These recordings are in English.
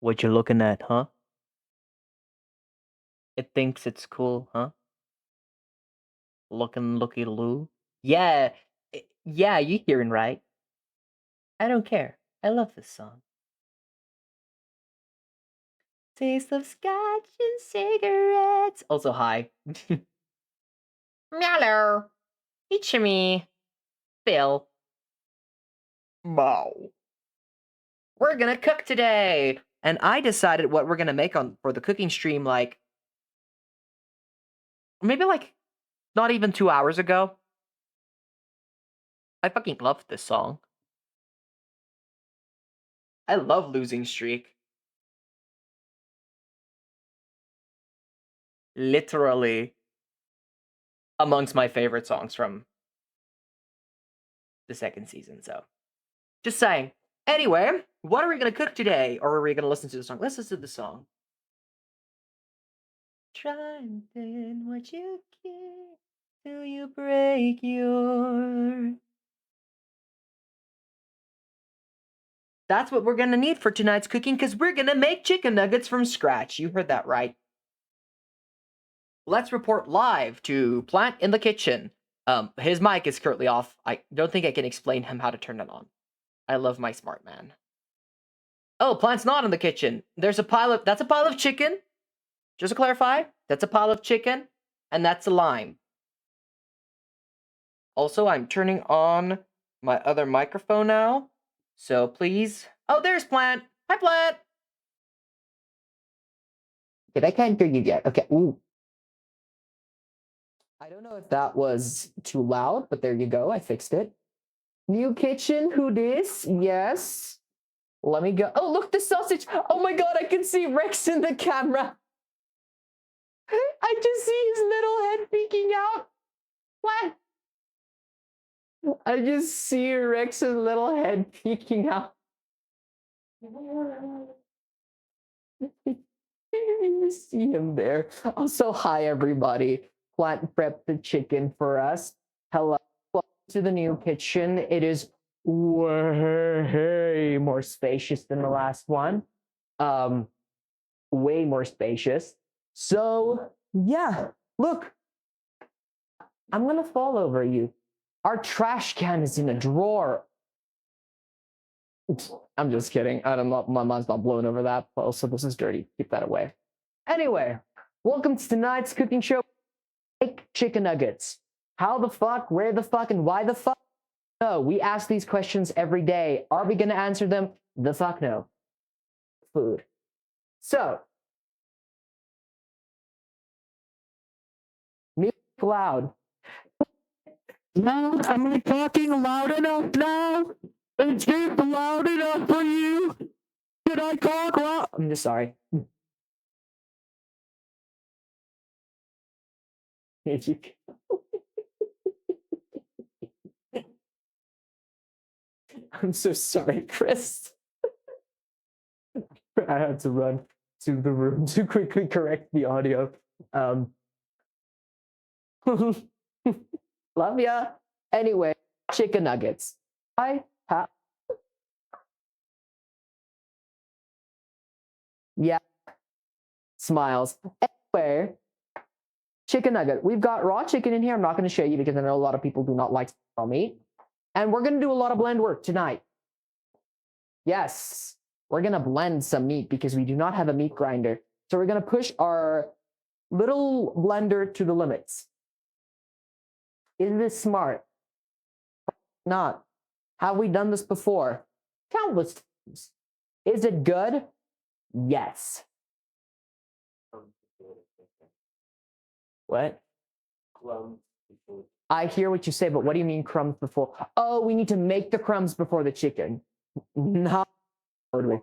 What you looking at, huh? It thinks it's cool, huh? Looking looky loo. Yeah, yeah, you hearing right. I don't care. I love this song. Taste of scotch and cigarettes. Also, hi. Hello. It's me, Phil. Mo. We're gonna cook today, and I decided what we're gonna make on for the cooking stream. Like maybe like not even 2 hours ago. I fucking love this song. I love Losing Streak. Literally amongst my favorite songs from the second season. So, just saying. Anyway, what are we gonna cook today? Or are we gonna listen to the song? Let's listen to the song. Try and then what you can till you break your. That's what we're gonna need for tonight's cooking because we're gonna make chicken nuggets from scratch. You heard that right. Let's report live to Plant in the kitchen. His mic is currently off. I don't think I can explain him how to turn it on. I love my smart man. Oh, Plant's not in the kitchen. That's a pile of chicken. Just to clarify, that's a pile of chicken, and that's a lime. Also, I'm turning on my other microphone now. So please. Oh, there's Plant. Hi, Plant. Okay, I can't hear you yet. Okay. Ooh. I don't know if that was too loud, but there you go. I fixed it. New kitchen. Who dis? Yes. Let me go. Oh, look, the sausage. Oh my god, I can see Rex in the camera. I just see his little head peeking out. What? I just see Rex's little head peeking out. You see him there. Also, hi everybody. Plant prepped the chicken for us. Hello. Welcome to the new kitchen. It is way more spacious than the last one. Way more spacious. So yeah, look. I'm gonna fall over you. Our trash can is in a drawer. Oops, I'm just kidding. I don't know. My mind's not blown over that. Also, this is dirty. Keep that away. Anyway, welcome to tonight's cooking show. Make chicken nuggets. How the fuck, where the fuck, and why the fuck? No, we ask these questions every day. Are we gonna answer them? The fuck no. Food. So, music loud. Loud? Am I talking loud enough now? Is it loud enough for you? Did I talk loud? I'm just sorry. I'm so sorry, Chris. I had to run to the room to quickly correct the audio. Love ya. Anyway, chicken nuggets. I have. Yeah. Smiles. Anyway, chicken nugget. We've got raw chicken in here. I'm not going to show you because I know a lot of people do not like raw meat. And we're going to do a lot of blend work tonight. Yes, we're going to blend some meat because we do not have a meat grinder. So we're going to push our little blender to the limits. Is this smart? Not. Have we done this before? Countless times. Is it good? Yes. What? I hear what you say, but what do you mean crumbs before? Oh, we need to make the crumbs before the chicken. Not totally.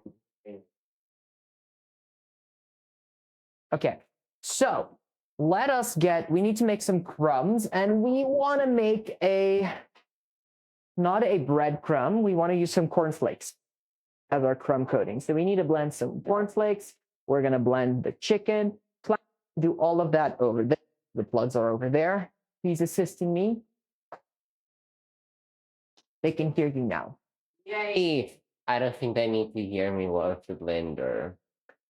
Okay, so we need to make some crumbs, and we want to make not a breadcrumb, we want to use some cornflakes as our crumb coating. So we need to blend some cornflakes. We're going to blend the chicken, do all of that over there. The plugs are over there. He's assisting me. They can hear you now. Yay! I don't think they need to hear me work the blender.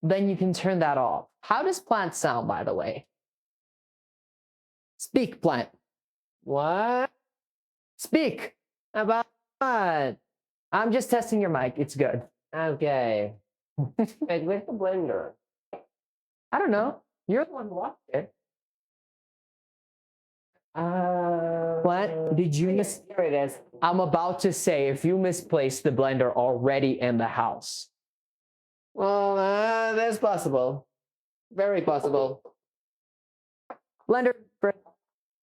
then you can turn that off. How does plant sound, by the way? Speak, plant. What? Speak. About what? I'm just testing your mic. It's good. Okay. Wait, where's the blender? I don't know. You're the one who watched it. Plant, did you miss? Here it is. I'm about to say, if you misplaced the blender already in the house. Well, that's possible. Very possible. Blender,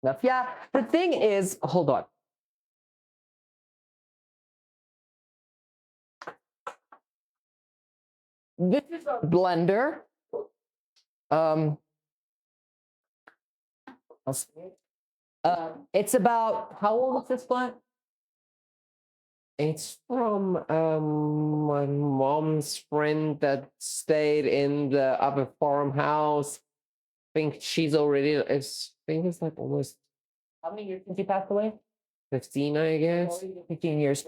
enough. Yeah, the thing is, hold on. This is a blender. It's about, how old is this plant? It's from my mom's friend that stayed in the upper farmhouse. I think she's already, I think it's like almost How many years since you passed away? 15, I guess. 15 years.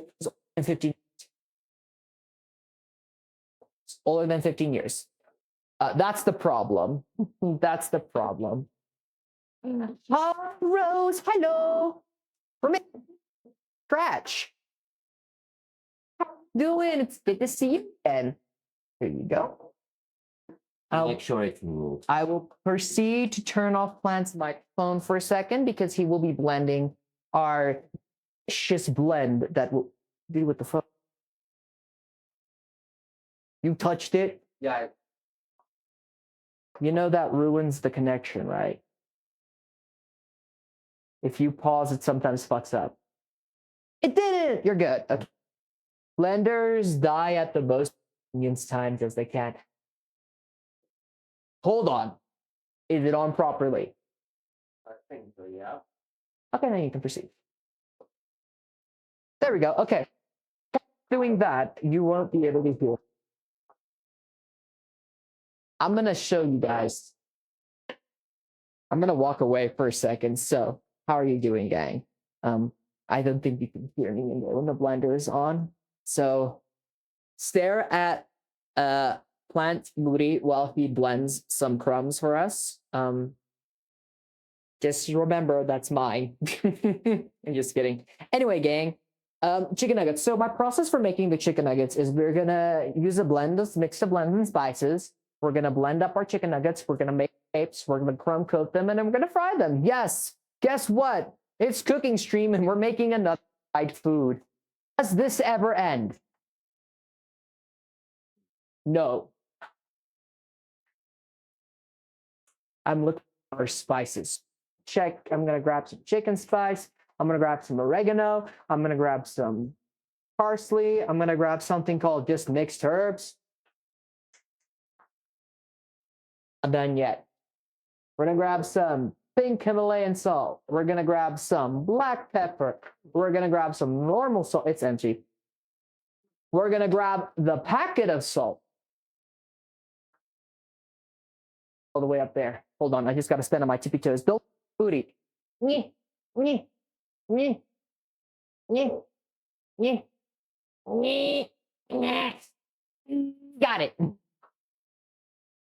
And 15. Older than 15 years. That's the problem. That's the problem. Hi, Rose. Hello. From Scratch. How you doing? It's good to see you again. Here you go. Make sure it's moved. I will proceed to turn off Plant's microphone for a second because he will be blending our delicious blend that will do with the phone. You touched it? Yeah. You know that ruins the connection, right? If you pause, it sometimes fucks up. It didn't! You're good. Okay. Blenders die at the most convenience times as they can. Hold on. Is it on properly? I think so, yeah. Okay, now you can proceed. There we go. Okay. Doing that, you won't be able to hear. I'm going to show you guys. I'm going to walk away for a second. So, how are you doing, gang? I don't think you can hear me in there when the blender is on. So, stare at Plant Moody while he blends some crumbs for us. Just remember that's mine. I'm just kidding. Anyway, gang, chicken nuggets. So my process for making the chicken nuggets is we're gonna use a blend of mix of blends and spices. We're gonna blend up our chicken nuggets. We're gonna make shapes. We're gonna crumb coat them, and then we're gonna fry them. Yes. Guess what? It's cooking stream, and we're making another fried food. Does this ever end? No. I'm looking for spices. Check. I'm gonna grab some chicken spice. I'm gonna grab some oregano. I'm gonna grab some parsley. I'm gonna grab something called just mixed herbs. Not done yet. We're gonna grab some pink Himalayan salt. We're gonna grab some black pepper. We're gonna grab some normal salt. It's empty. We're gonna grab the packet of salt. All the way up there. Hold on, I just gotta stand on my tippy toes. Don't booty. Got it.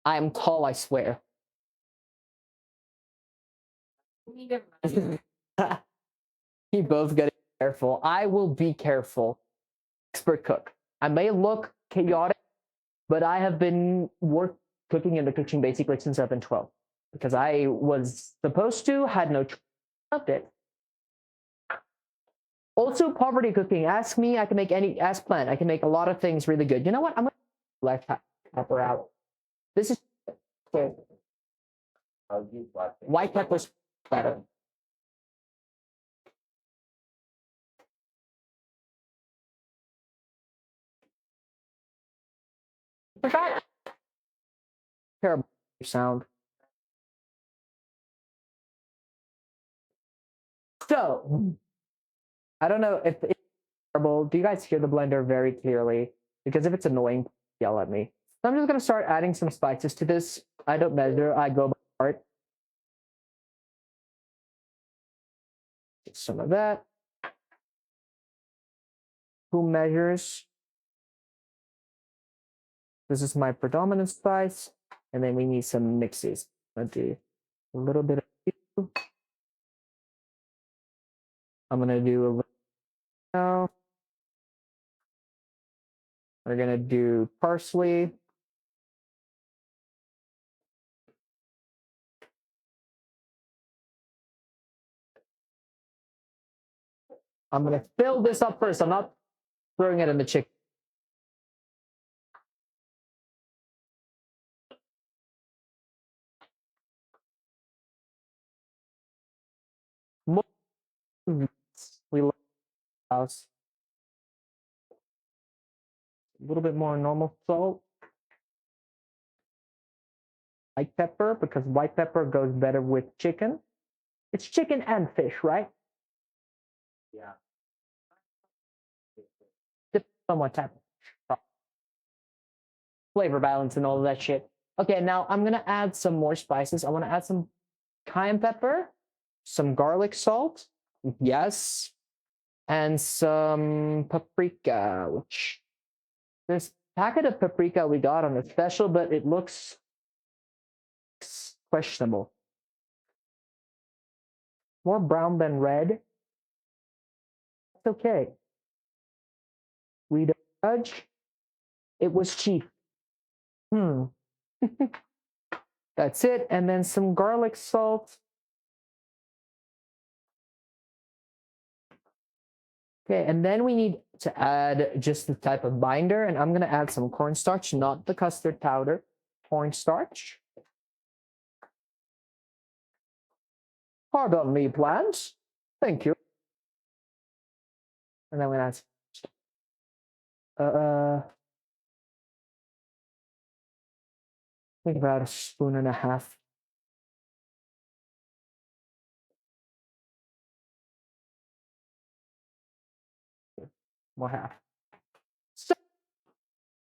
I am tall, I swear. You both gotta be careful. I will be careful. Expert cook. I may look chaotic, but I have been cooking in the kitchen basically since I've been 12 because I was supposed to, had no loved it. Also, poverty cooking. Ask me, I can make ask Plant. I can make a lot of things really good. You know what? I'm gonna left pepper out. This is okay. White pepper's better. Forgot. Terrible sound. So, I don't know if it's terrible. Do you guys hear the blender very clearly? Because if it's annoying, yell at me. So I'm just gonna start adding some spices to this. I don't measure. I go by heart. Some of that. Who measures? This is my predominant spice. And then we need some mixes. I'm gonna do a little bit of two. I'm gonna do a little now. We're gonna do parsley. I'm gonna fill this up first. I'm not throwing it in the chicken. We love house. A little bit more normal salt. White pepper, because white pepper goes better with chicken. It's chicken and fish, right? Yeah. Depends on what type of flavor balance and all of that shit. Okay, now I'm gonna add some more spices. I want to add some cayenne pepper, some garlic salt, yes, and some paprika, which this packet of paprika we got on a special, but it looks questionable. More brown than red. It's okay. We don't judge. It was cheap. That's it. And then some garlic salt. Okay, and then we need to add just the type of binder, and I'm gonna add some cornstarch, not the custard powder, cornstarch. Pardon me, plants. Thank you. And then we're gonna add, I think about a spoon and a half. More half. So,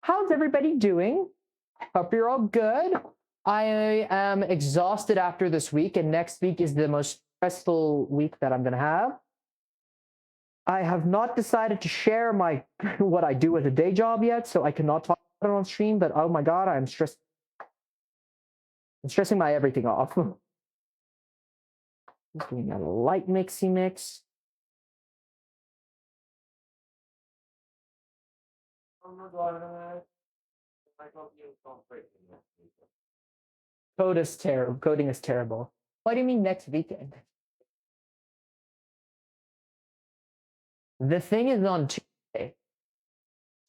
how's everybody doing? Hope you're all good. I am exhausted after this week, and next week is the most stressful week that I'm gonna have. I have not decided to share my what I do as a day job yet, so I cannot talk about it on stream. But oh my god, I'm stressed. I'm stressing my everything off. Just doing a light mixy mix. Coding is terrible. What do you mean next weekend? The thing is on Tuesday.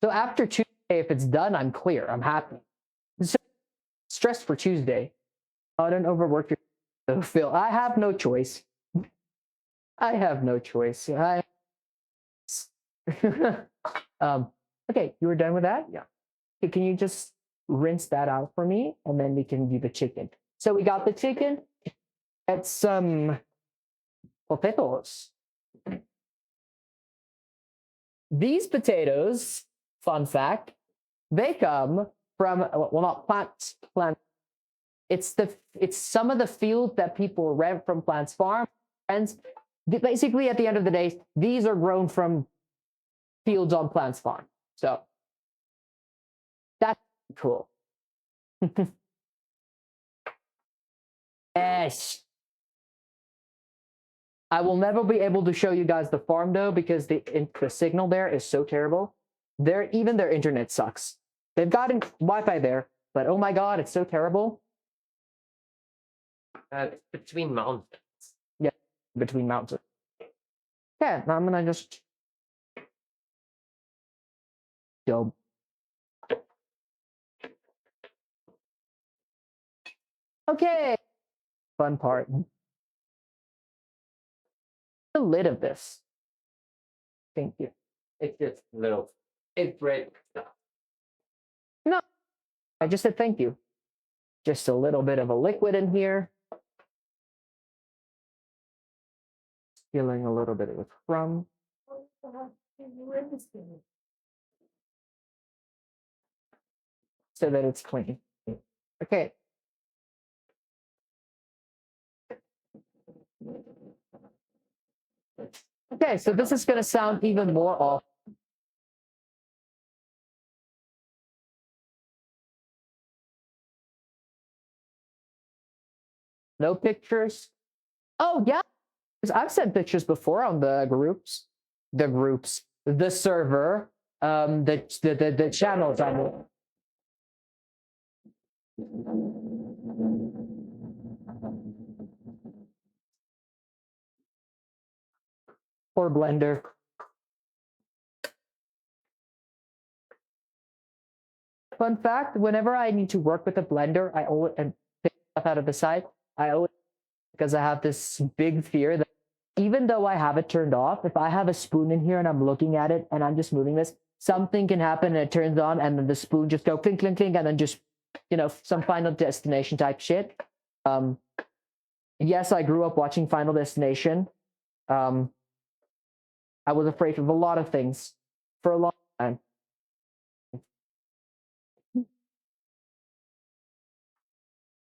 So after Tuesday, if it's done, I'm clear. I'm happy. So, stress for Tuesday. Oh, don't overwork yourself, Phil. I have no choice. I have no choice. Okay, you were done with that? Yeah. Okay, can you just rinse that out for me? And then we can do the chicken. So we got the chicken. Add some potatoes. These potatoes, fun fact, they come from, well, not plant. It's some of the field that people rent from Plants Farm. Friends, basically at the end of the day, these are grown from fields on Plants Farm. So that's cool. Yes. I will never be able to show you guys the farm though, because the signal there is so terrible. Even their internet sucks. They've got Wi-Fi there, but oh my god, it's so terrible. Between mountains. Yeah, between mountains. Yeah, now I'm gonna just go. Okay, fun part. The lid of this. Thank you. It's just little. It's red stuff. No, I just said thank you. Just a little bit of a liquid in here. Feeling a little bit of a crumb. So that it's clean. Okay. Okay, so this is going to sound even more off. No pictures? Oh yeah, 'cause I've sent pictures before on the groups. The server, the channels I mean. Or Blender. Fun fact, whenever I need to work with a blender, I always and pick stuff out of the side, I always because I have this big fear that even though I have it turned off, if I have a spoon in here and I'm looking at it and I'm just moving this, something can happen and it turns on and then the spoon just go clink clink clink and then just some Final Destination type shit. Yes, I grew up watching Final Destination. I was afraid of a lot of things for a long time.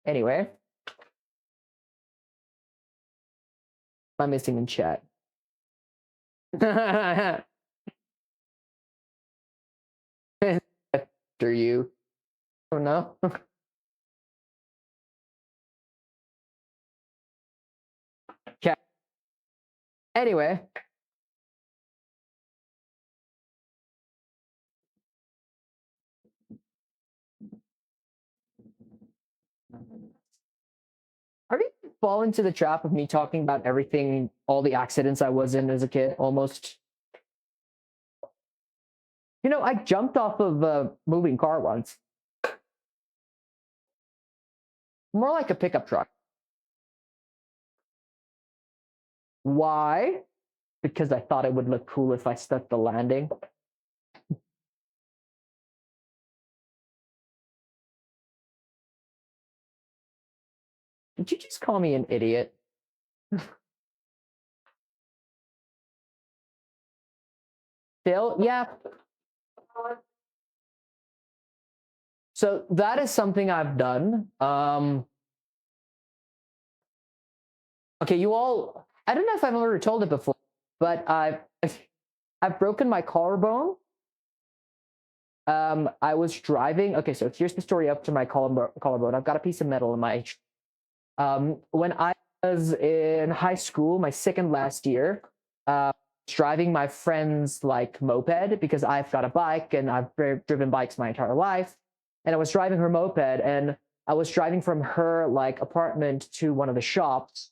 Anyway, I'm missing in chat. After you. Oh no. Okay. Anyway. Are you fall into the trap of me talking about everything, all the accidents I was in as a kid, almost? I jumped off of a moving car once. More like a pickup truck. Why? Because I thought it would look cool if I stuck the landing. Did you just call me an idiot? Still, yeah. So that is something I've done. Okay, you all. I don't know if I've ever told it before, but I've broken my collarbone. I was driving. Okay, so here's the story up to my collarbone. I've got a piece of metal in my. When I was in high school, my second last year, driving my friend's like moped because I've got a bike and I've driven bikes my entire life, and I was driving her moped and I was driving from her like apartment to one of the shops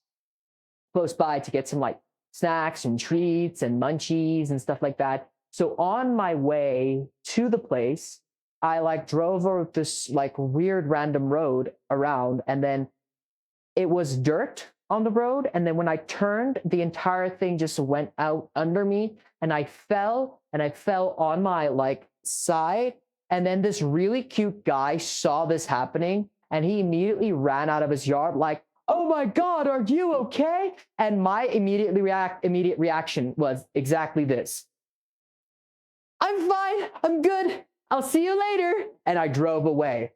close by to get some like snacks and treats and munchies and stuff like that. So on my way to the place, I like drove over this like weird random road around, and then it was dirt on the road. And then when I turned, the entire thing just went out under me, and I fell on my like side. And then this really cute guy saw this happening, and he immediately ran out of his yard like, "Oh my God, are you okay?" And my immediate reaction was exactly this: "I'm fine, I'm good, I'll see you later." And I drove away.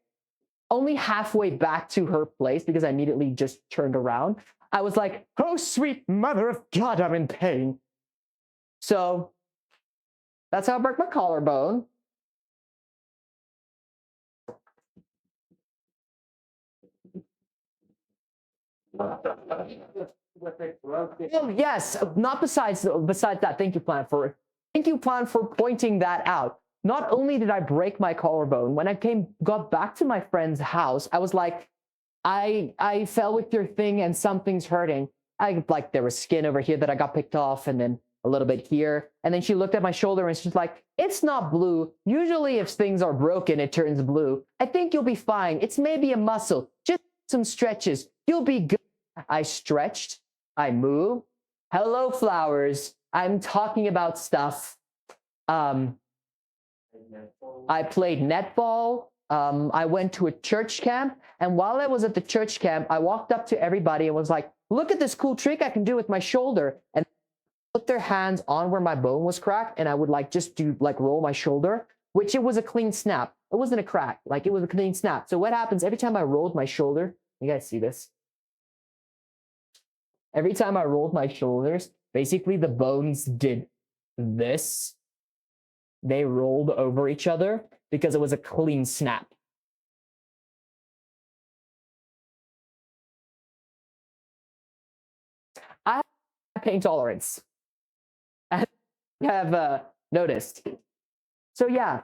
Only halfway back to her place, because I immediately just turned around, I was like, "Oh, sweet mother of God, I'm in pain." So that's how I broke my collarbone. Well, yes, not besides that. Thank you, Plan, for pointing that out. Not only did I break my collarbone, when I got back to my friend's house, I was like, I fell with your thing and something's hurting. There was skin over here that I got picked off, and then a little bit here. And then she looked at my shoulder and she's like, "It's not blue. Usually if things are broken, it turns blue. I think you'll be fine. It's maybe a muscle. Just some stretches. You'll be good." I stretched. I moved. Hello, flowers. I'm talking about stuff. I played netball. I went to a church camp. And while I was at the church camp, I walked up to everybody and was like, "Look at this cool trick I can do with my shoulder." And put their hands on where my bone was cracked, and I would just roll my shoulder, which it was a clean snap. It wasn't a crack, it was a clean snap. So what happens every time I rolled my shoulder? You guys see this? Every time I rolled my shoulders, basically the bones did this. They rolled over each other because it was a clean snap. I have pain tolerance. As you have noticed. So yeah,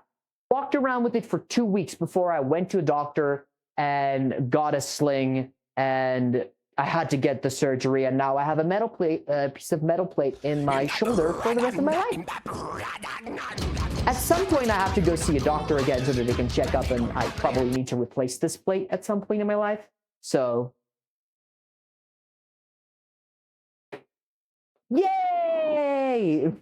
walked around with it for 2 weeks before I went to a doctor and got a sling, and I had to get the surgery, and now I have a piece of metal plate in my shoulder for the rest of my life. At some point, I have to go see a doctor again so that they can check up, and I probably need to replace this plate at some point in my life. So, yay!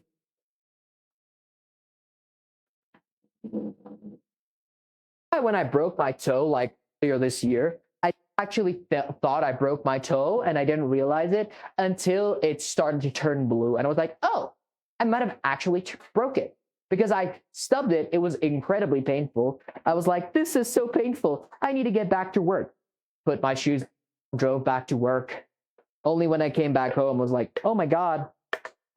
When I broke my toe, like earlier this year, I actually thought I broke my toe, and I didn't realize it until it started to turn blue. And I was like, oh, I might have actually broke it because I stubbed it. It was incredibly painful. I was like, this is so painful. I need to get back to work. Put my shoes, drove back to work. Only when I came back home was like, oh my God,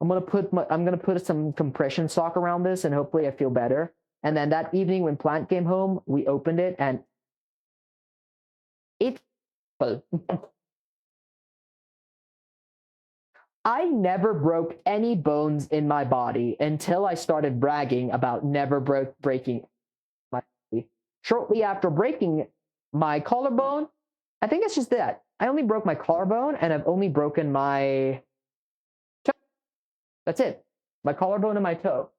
I'm gonna put some compression sock around this and hopefully I feel better. And then that evening when Plant came home, we opened it and it I never broke any bones in my body until I started bragging about never breaking my body. Shortly after breaking my collarbone, I think it's just that. I only broke my collarbone and I've only broken my toe. That's it. My collarbone and my toe.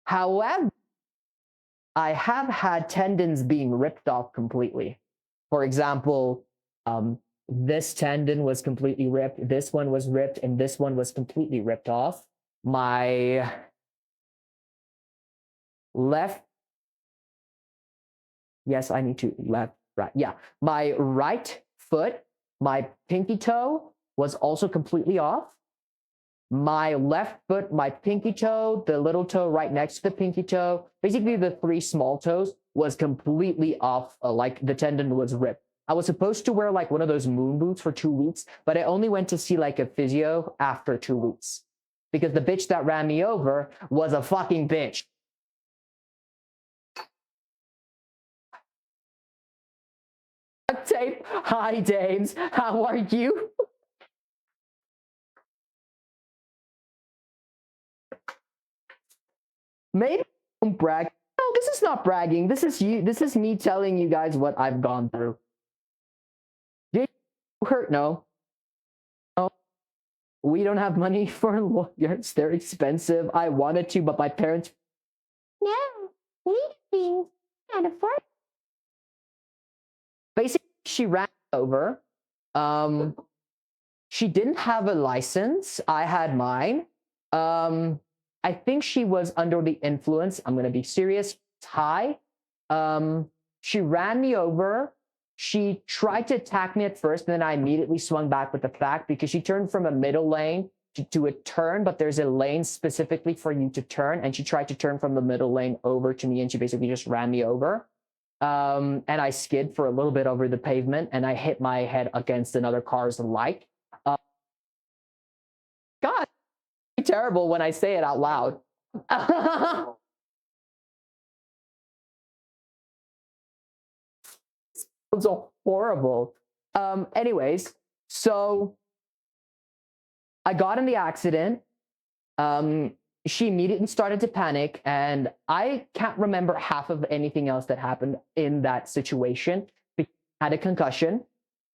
However, I have had tendons being ripped off completely. For example, this tendon was completely ripped, this one was ripped, and this one was completely ripped off. My left, yes, I need to left, right, yeah. My right foot, my pinky toe was also completely off. My left foot, my pinky toe, the little toe right next to the pinky toe, basically the 3 small toes was completely off, like the tendon was ripped. I was supposed to wear like one of those moon boots for 2 weeks, but I only went to see like a physio after 2 weeks because the bitch that ran me over was a fucking bitch. Duct tape. Hi, Dames. How are you? Maybe don't brag. No, this is not bragging. This is you. This is me telling you guys what I've gone through. Did you hurt? No. No. We don't have money for lawyers. They're expensive. I wanted to, but my parents. No, we can't afford. Basically, she ran over. She didn't have a license. I had mine. I think she was under the influence. I'm gonna be serious. It's high. She ran me over. She tried to attack me at first, and then I immediately swung back with the fact because she turned from a middle lane to a turn, but there's a lane specifically for you to turn, and she tried to turn from the middle lane over to me, and she basically just ran me over. And I skid for a little bit over the pavement, and I hit my head against another car's light. God, it's terrible when I say it out loud. It's so horrible. Anyways, so I got in the accident. She immediately started to panic, and I can't remember half of anything else that happened in that situation. I had a concussion.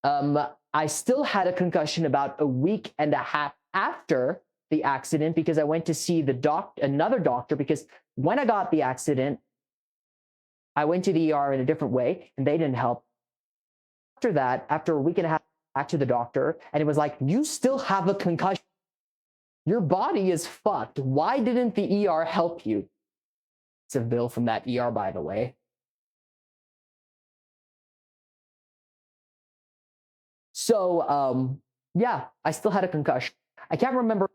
I still had a concussion about a week and a half after the accident because I went to see another doctor, because when I got the accident, I went to the ER in a different way and they didn't help. After that, after a week and a half, back to the doctor, and it was like, you still have a concussion. Your body is fucked. Why didn't the ER help you? It's a bill from that ER, by the way. So, yeah, I still had a concussion. I can't remember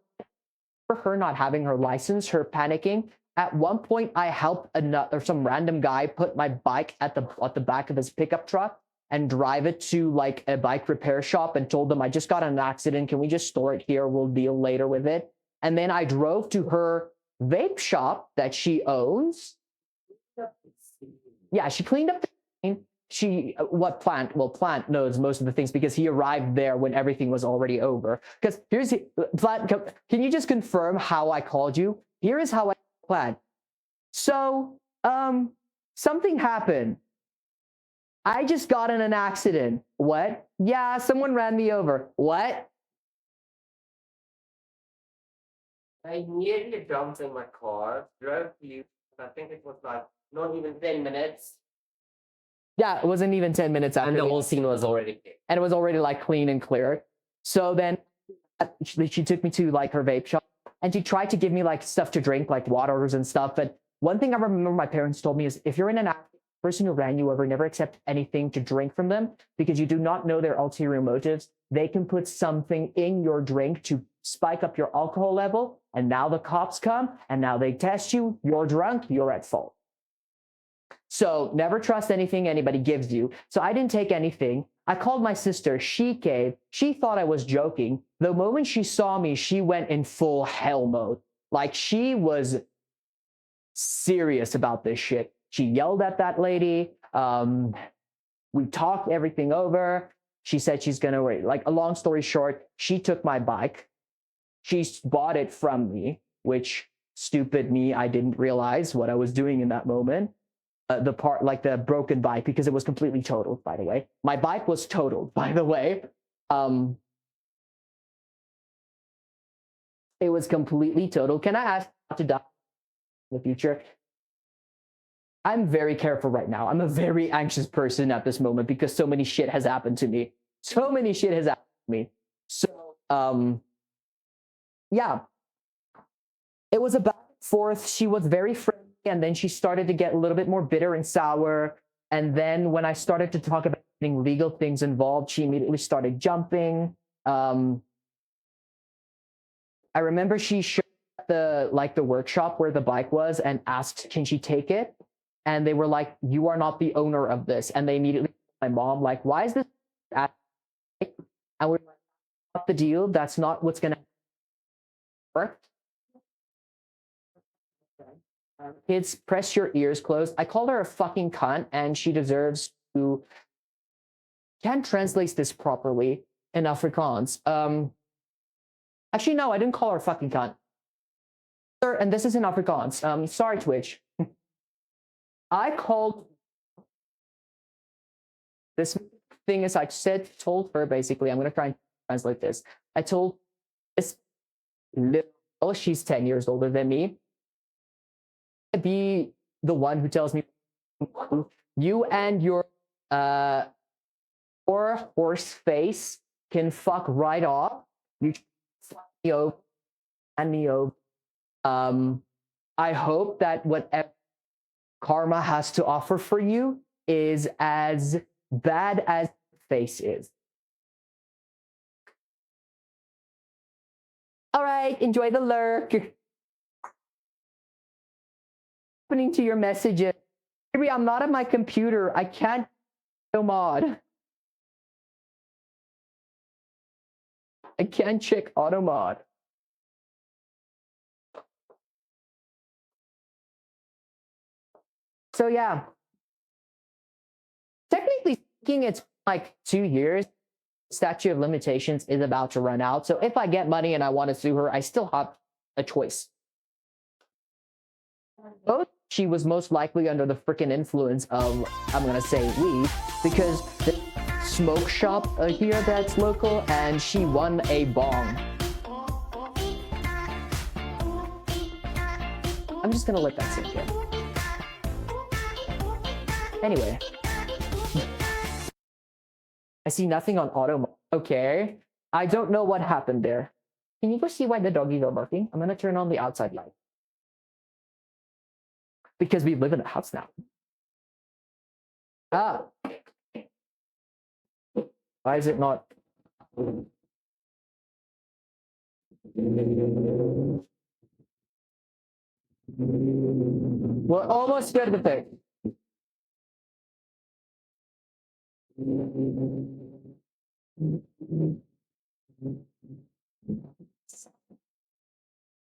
her not having her license, her panicking. At one point, I helped some random guy put my bike at the back of his pickup truck and drive it to like a bike repair shop and told them, I just got in an accident. Can we just store it here? We'll deal later with it. And then I drove to her vape shop that she owns. Yeah, she cleaned up the what Plant? Well, Plant knows most of the things because he arrived there when everything was already over. Because here's Plant. Can you just confirm how I called you? Here is how I Plant. So, something happened. I just got in an accident. What? Yeah, someone ran me over. What? I nearly jumped in my car, drove you. I think it was like not even 10 minutes. Yeah, it wasn't even 10 minutes after. And the we- whole scene was already clear. and it was already like clean and clear. So then she took me to like her vape shop and she tried to give me like stuff to drink, like waters and stuff. But one thing I remember my parents told me is if you're in an accident, the person who ran you over, never accept anything to drink from them because you do not know their ulterior motives. They can put something in your drink to spike up your alcohol level. And now the cops come and now they test you. You're drunk, you're at fault. So never trust anything anybody gives you. So I didn't take anything. I called my sister. She came. She thought I was joking. The moment she saw me, she went in full hell mode. Like she was serious about this shit. She yelled at that lady. We talked everything over. She said she's gonna wait. Like a long story short, she took my bike. She bought it from me, which stupid me, I didn't realize what I was doing in that moment. The part like the broken bike because it was completely totaled, by the way. My bike was totaled, by the way. It was completely totaled. Can I ask not to die in the future? I'm very careful right now. I'm a very anxious person at this moment because so many shit has happened to me. So many shit has happened to me. So yeah. It was a back and forth. She was very friendly, and then she started to get a little bit more bitter and sour. And then when I started to talk about getting legal things involved, she immediately started jumping. I remember she showed the workshop where the bike was and asked, "Can she take it?" And they were like, "You are not the owner of this." And they immediately told my mom, like, "Why is this?" And we're like, "Not the deal. That's not what's gonna work." Kids, press your ears closed. I called her a fucking cunt, and she deserves to. Can't translate this properly in Afrikaans. Actually, no, I didn't call her a fucking cunt. Sir, and this is in Afrikaans. Sorry, Twitch. I called. This thing is, I told her basically. I'm gonna try and translate this. I told this little. She's 10 years older than me. Be the one who tells me you and your horse face can fuck right off. You fuck me over and me over. I hope that whatever karma has to offer for you is as bad as face is. All right, enjoy the lurk. Happening to your messages. Maybe I'm not at my computer. I can't no mod. I can't check auto mod. So yeah. Technically speaking, it's like 2 years. Statute of limitations is about to run out. So if I get money and I want to sue her, I still have a choice. Both she was most likely under the freaking influence of, I'm gonna say weed, because the smoke shop here that's local, and she won a bong. I'm just gonna let that sink in. Anyway. I see nothing on auto. Okay. I don't know what happened there. Can you go see why the doggies are barking? I'm gonna turn on the outside light. Because we live in a house now. Ah. Why is it not? We're almost good with it.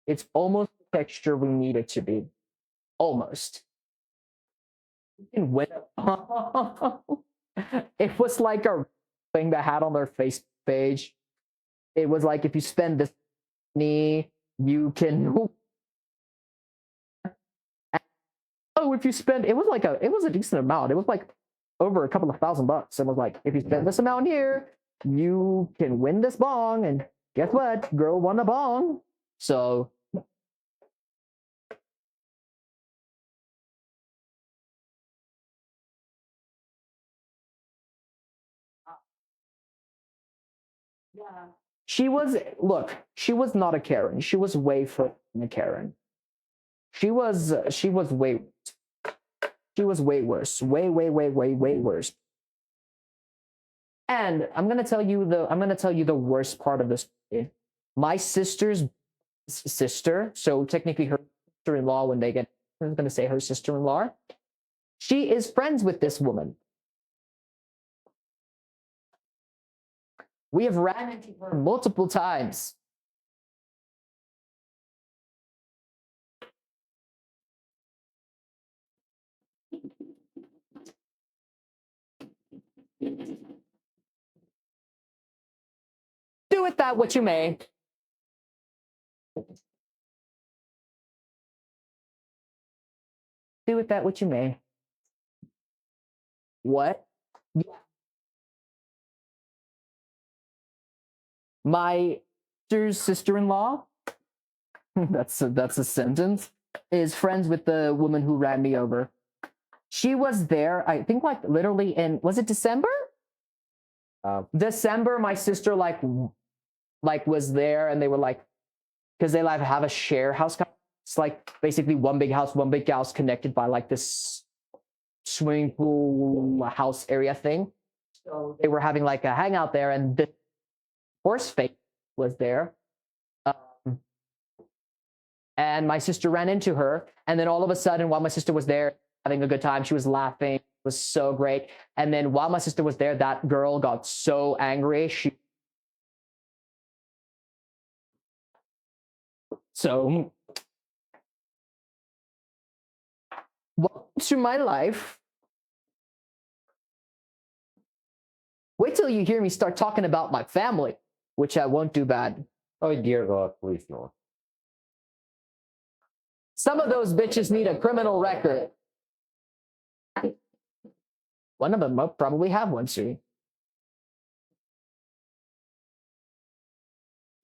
It's almost the texture we need it to be. Almost. You can win. It was like a thing that had on their Facebook page. It was like if you spend this money, you can. Oh, if you spend, it was a decent amount. It was like over a couple of $1,000. It was like if you spend this amount here, you can win this bong. And guess what? Girl won a bong. So she was she was not a Karen. She was way from a Karen. She was way worse. Way worse. And I'm gonna tell you the worst part of this. My sister's sister, so technically her sister-in-law, when they get, I'm gonna say her sister-in-law, she is friends with this woman. We have ran into her multiple times. Do with that what you may. Do with that what you may. What? My sister-in-law, that's a sentence, is friends with the woman who ran me over. She was there, I think, like literally in, was it December? December, my sister like was there, and they were like, because they like have a share house. It's like basically one big house connected by like this swimming pool house area thing. So they were having like a hangout there, and the horse face was there. And my sister ran into her, and then all of a sudden, while my sister was there having a good time, she was laughing. It was so great. And then while my sister was there, that girl got so angry. So welcome to my life. Wait till you hear me start talking about my family, which I won't do bad. Oh dear God, please no. Some of those bitches need a criminal record. One of them will probably have one soon.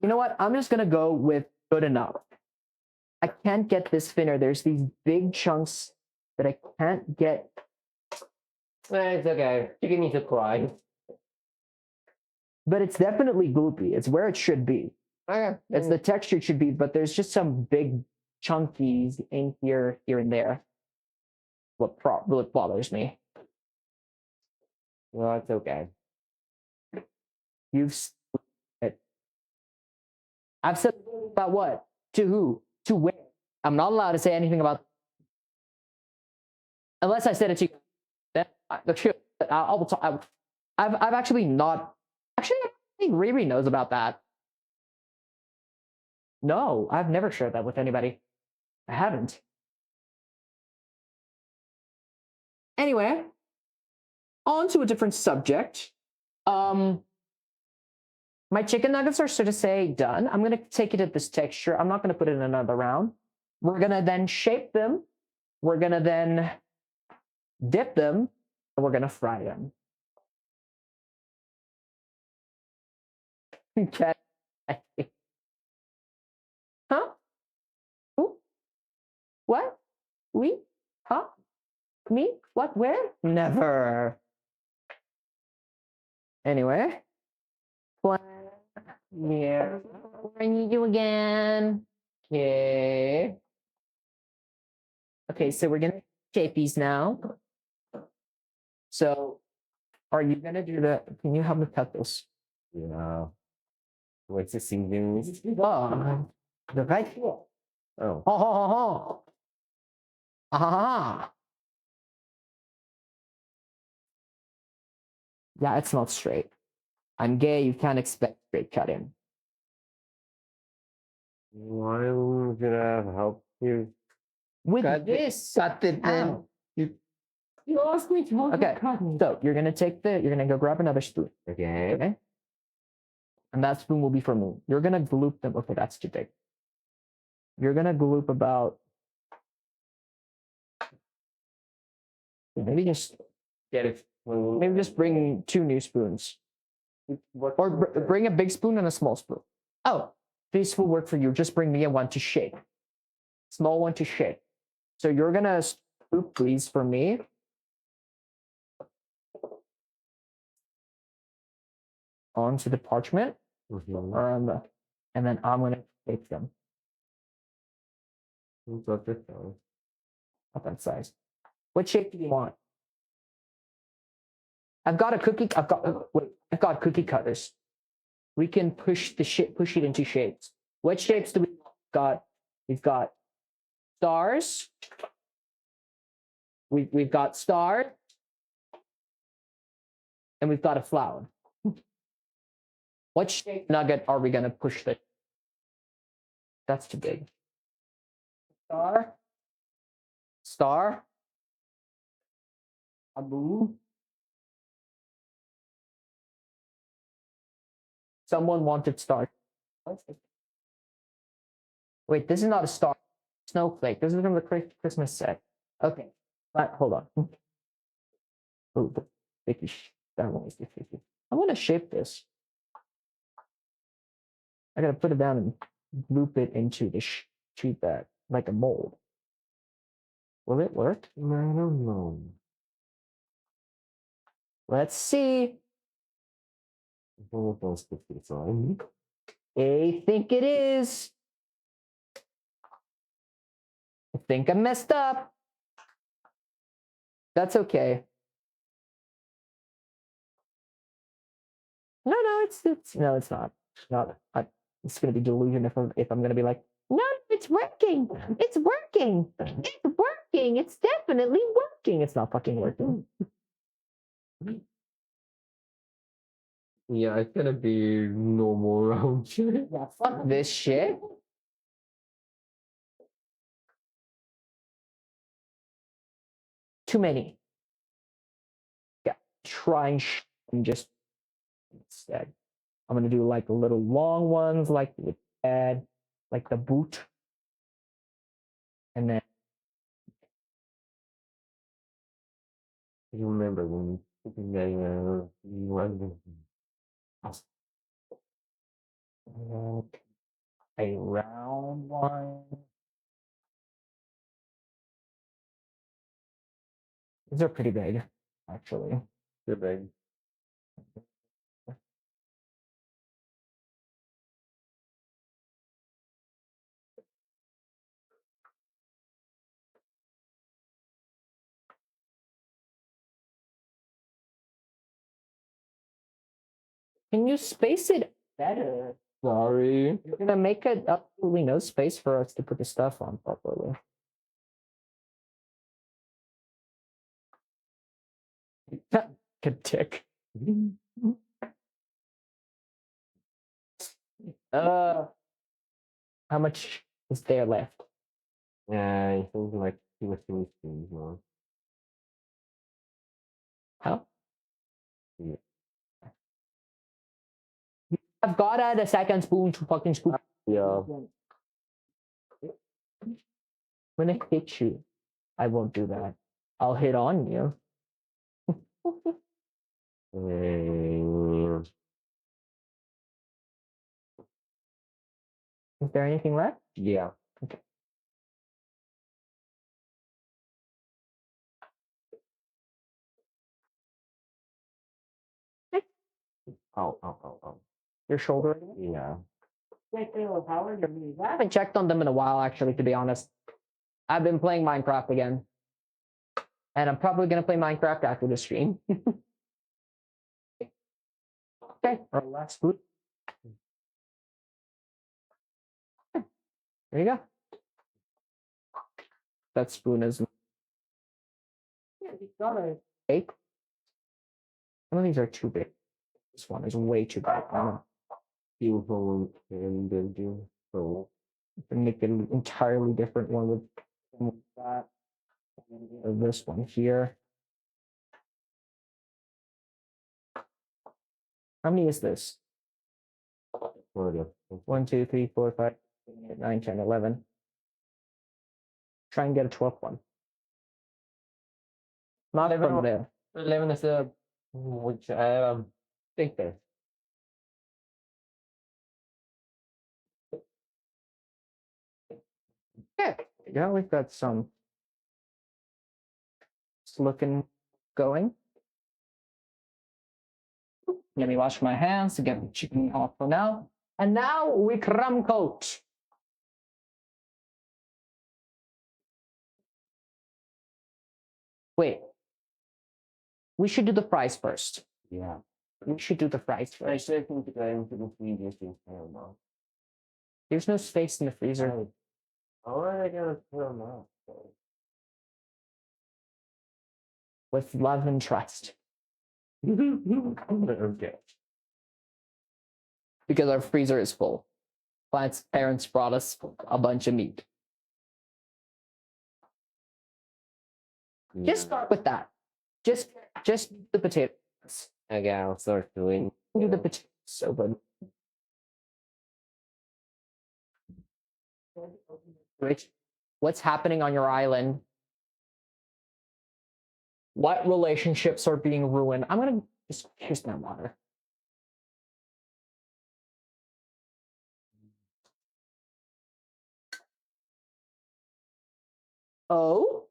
You know what? I'm just gonna go with good enough. I can't get this thinner. There's these big chunks that I can't get. It's okay. You can need to cry. But it's definitely gloopy. It's where it should be. Okay. It's the texture it should be, but there's just some big chunkies in here and there. What really bothers me. Well, it's okay. I've said about what? To who? To where? I'm not allowed to say anything about, unless I said it to you. Then I will talk. I've actually not. Actually, I think Riri knows about that. No, I've never shared that with anybody. I haven't. Anyway, on to a different subject. My chicken nuggets are, so to say, done. I'm gonna take it at this texture. I'm not gonna put it in another round. We're gonna then shape them. We're gonna then dip them, and we're gonna fry them. Okay. Huh? Who? What? We? Huh? Me? What? Where? Never. Anyway. Yeah. I need you again. Okay. Okay, so we're gonna shape these now. So, are you gonna do that? Can you help me cut this? Yeah. What's the singing? Oh, the right here. Oh. Ha ha ha ha. Ah. Yeah, it's not straight. I'm gay. You can't expect straight cutting. I'm gonna help you With cut this, cut it then. ow. You You asked me to Okay, so you're gonna go grab another spoon. Okay. Okay. And that spoon will be for me. You're gonna gloop them. Okay, that's too big. You're gonna gloop about maybe just Get it. maybe just bring 2 new spoons. Or bring a big spoon and a small spoon. Oh, this will work for you. Just bring me a one to shake. Small one to shake. So you're gonna scoop these for me. Onto the parchment. Mhm. And then I'm gonna shake them. Got this one. Not that size. What shape do you want? I've got cookie cutters. We can push it into shapes. What shapes do we got? We've got stars. We've got stars. And we've got a flower. What shape nugget are we gonna push this? That's too big. Star. Star. A moon. Someone wanted star. Wait, this is not a star. Snowflake. This is from the Christmas set. Okay. But hold on. Oh, that one is difficult. I'm gonna shape this. I gotta put it down and loop it into the sheet bag like a mold. Will it work? I don't know. Let's see. One of those cookies on. I think it is. I think I messed up. That's okay. No, no, it's not. It's gonna be delusion if I'm gonna be like, no, it's working. It's working. It's working. It's definitely working. It's not fucking working. Yeah, it's gonna be normal round shit. Yeah, fuck this shit. Too many. Yeah, try and just instead. I'm gonna do like little long ones, like the head, like the boot, and then You remember when getting a round one. These are pretty big, actually. the big. Can you space it better? Sorry. You're gonna make it absolutely no space for us to put the stuff on properly. Good tick. How much is there left? Yeah, I think like 2 or 3 spoons more. How? Yeah. I've got to add a second spoon to fucking scoop. Yeah. When I hit you, I won't do that. I'll hit on you. Is there anything left? Yeah. Okay. Ow. Your shoulder? Yeah. I haven't checked on them in a while, actually, to be honest. I've been playing Minecraft again. And I'm probably going to play Minecraft after the stream. Okay, our last food. There you go. That spoon is. Eight. Some of these are too big. This one is way too big. Beautiful and then do so. Make an entirely different one with that. This one here. How many is this? 1, 2, 3, 4, 5, 8, 9, 10, 11. Try and get a 12th one. Not 11 from or- there. 11 is the which I think there. Yeah, yeah, we've got some. It's looking going. Let me wash my hands to get the chicken off for now. And now we crumb coat. Wait. We should do the fries first. Yeah. We should do the fries I first. should think that I'm going to feed this thing now. There's no space in the freezer. How are they going to put them out? With love and trust. Okay. Because our freezer is full. Client's parents brought us a bunch of meat. Just start with that. Just the potatoes. Okay, I'll start doing. Do the potatoes. So good. Rich, what's happening on your island? What relationships are being ruined? I'm gonna just here's my water. Oh,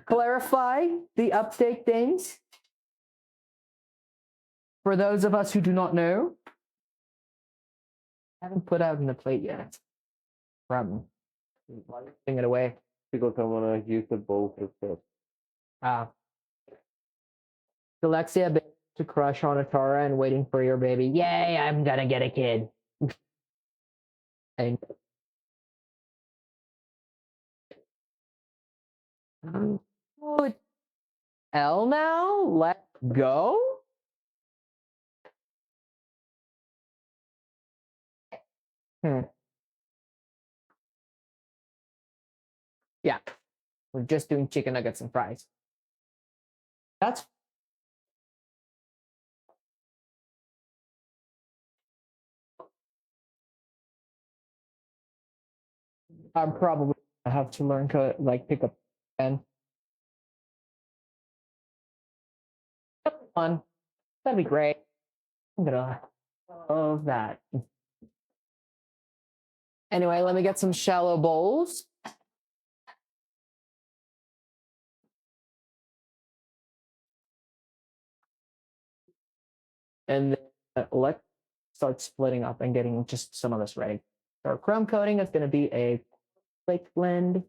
clarify the update things for those of us who do not know. I haven't put out in the plate yet. From putting it away. Because I want to use the bowl for this. Alexia been to crush on Atara and waiting for your baby. Yay, I'm gonna get a kid. And oh, L now? Let go? Yeah. We're just doing chicken nuggets and fries. That's I'm probably gonna have to learn to like pick up and fun. That'd be great. I'm gonna love that. Anyway, let me get some shallow bowls. And then let's start splitting up and getting just some of this ready. Our crumb coating is going to be a flake blend.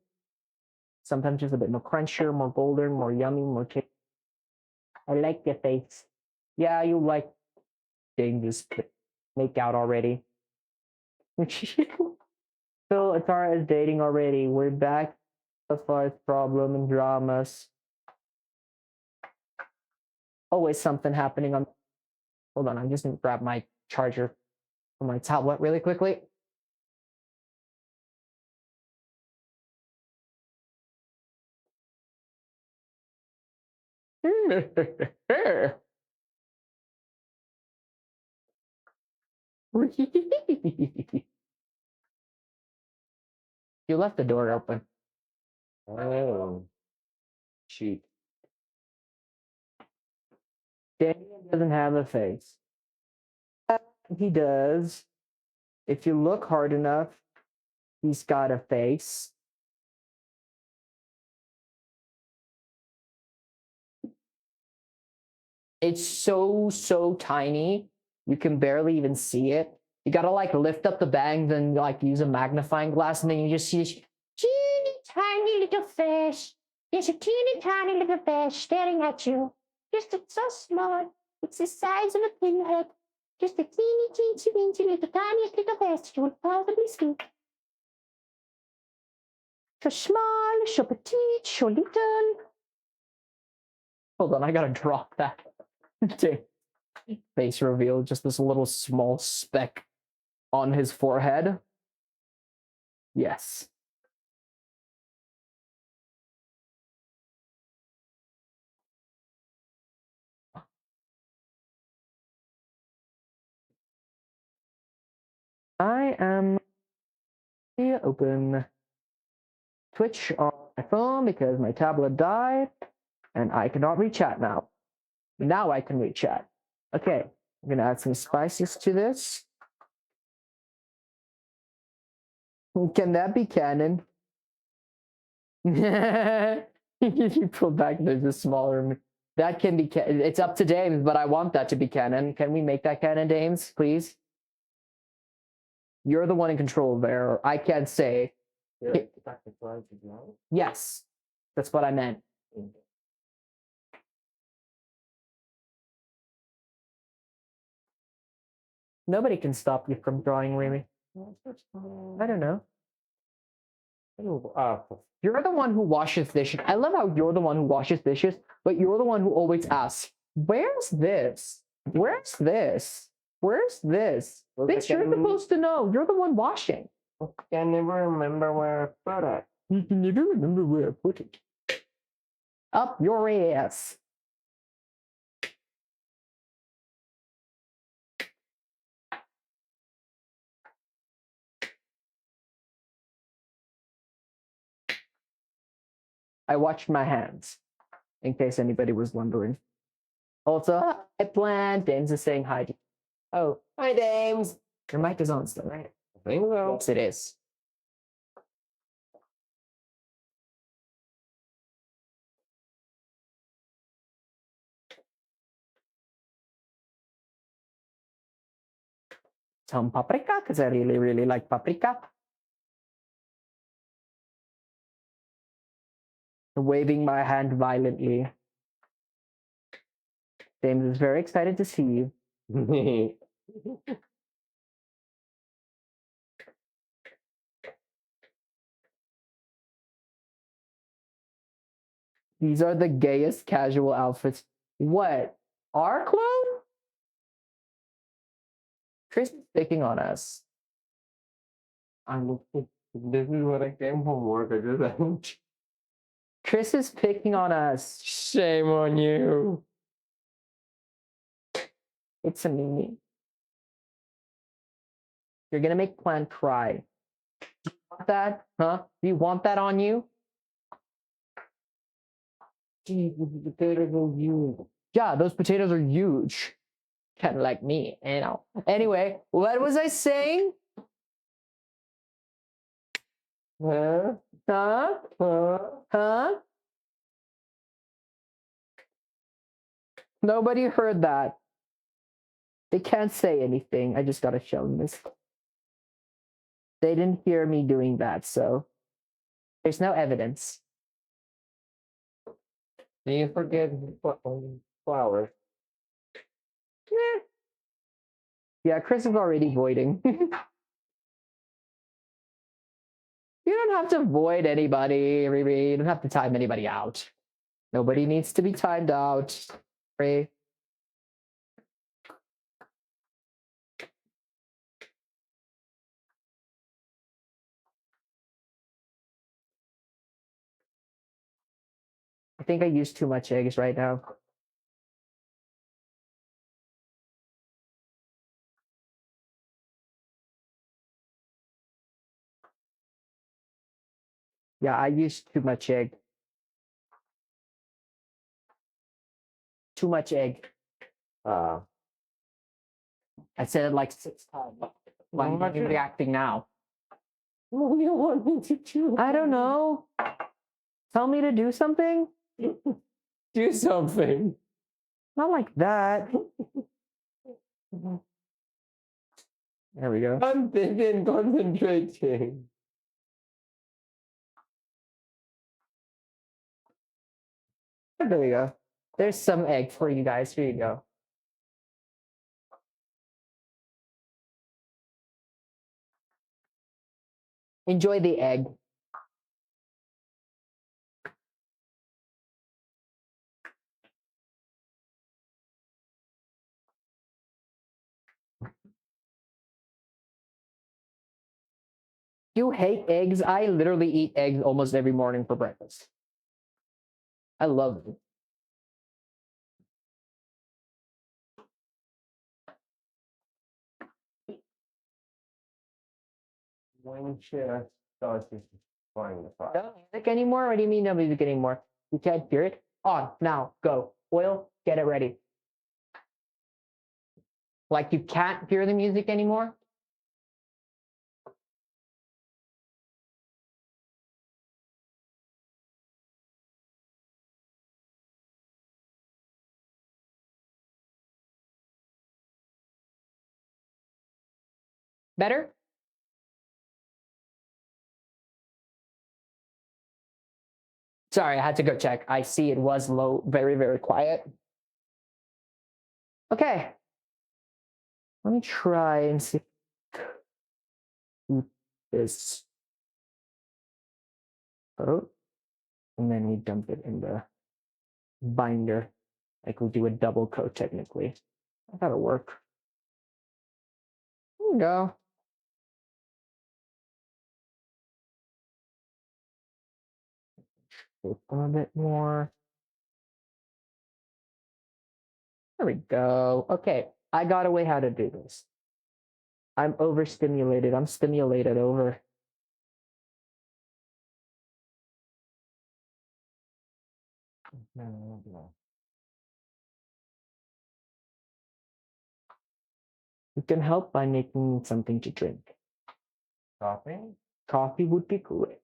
Sometimes just a bit more crunchier, more golden, more yummy, more tasty. I like your face. Yeah, you like getting this make out already. Phil Atara is dating already. We're back as far as problem and dramas. Always something happening on. Hold on, I'm just gonna grab my charger from my tablet really quickly. You left the door open. Oh. Shoot. Damien doesn't have a face. He does. If you look hard enough, he's got a face. It's so tiny. You can barely even see it. You gotta like lift up the bangs and like use a magnifying glass, and then you just see this teeny tiny little fish. There's a teeny tiny little fish staring at you. Just it's so small. It's the size of a pinhead. Just a teeny, teeny little tiniest little fish you would possibly see. So small, so petite, so little. Hold on, I gotta drop that. Face reveal, just this little small speck on his forehead. Yes. I am open Twitch on my phone because my tablet died and I cannot read chat now. Now I can read chat. Okay, I'm gonna add some spices to this. Can that be canon? You pull back, there's a smaller. That can be. It's up to Dames, but I want that to be canon. Can we make that canon, Dames, please? You're the one in control there. I can't say. Yes, that's what I meant. Nobody can stop you from drawing, really. I don't know. You're the one who washes dishes. I love how you're the one who washes dishes, but you're the one who always asks, "Where's this? Where's this? Where's this?" Bitch, you're supposed to know. You're the one washing. I never remember where I put it. You can never remember where I put it. Up your ass. I watched my hands, in case anybody was wondering. Also, I planned. Dames is saying hi. Oh, hi, Dames. Your mic is on still, right? I think so. Yes, it is. Some paprika, because I really, really like paprika. Waving my hand violently. James is very excited to see you. These are the gayest casual outfits. What? Our clothes? Chris is picking on us. This is what I came from work. I just haven't. Chris is picking on us. Shame on you. It's a meme. You're gonna make Plant cry. Do you want that? Huh? Do you want that on you? Geez, the potatoes are huge. Yeah, those potatoes are huge. Kind of like me, you know. Anyway, what was I saying? Huh? Huh? Huh? Huh? Nobody heard that. They can't say anything. I just gotta show them this. They didn't hear me doing that, so there's no evidence. Do you forget flowers? Yeah, Chris is already voiding. You don't have to void anybody, Riri. You don't have to time anybody out. Nobody needs to be timed out. Right? I think I used too much eggs right now. Yeah, I used too much egg. Too much egg. I said it like 6 times. Why Why are you you- reacting now? What do you want me to do? I don't know. Tell me to do something? Do something. Not like that. There we go. I'm busy and concentrating. There we go. There's some egg for you guys. Here you go. Enjoy the egg. You hate eggs? I literally eat eggs almost every morning for breakfast. I love them. When she started flying the fire. No music anymore? What do you mean no music anymore? You can't hear it? On, now, go. Oil, get it ready. Like you can't hear the music anymore? Better? Sorry, I had to go check. I see it was low, very, very quiet. Okay. Let me try and see this. Oh, and then we dump it in the binder. Like we do a double coat technically. That'll work. There we go. A bit more. There we go. Okay, I got away how to do this. I'm overstimulated. I'm stimulated over. You can help by making something to drink. Coffee? Coffee would be great.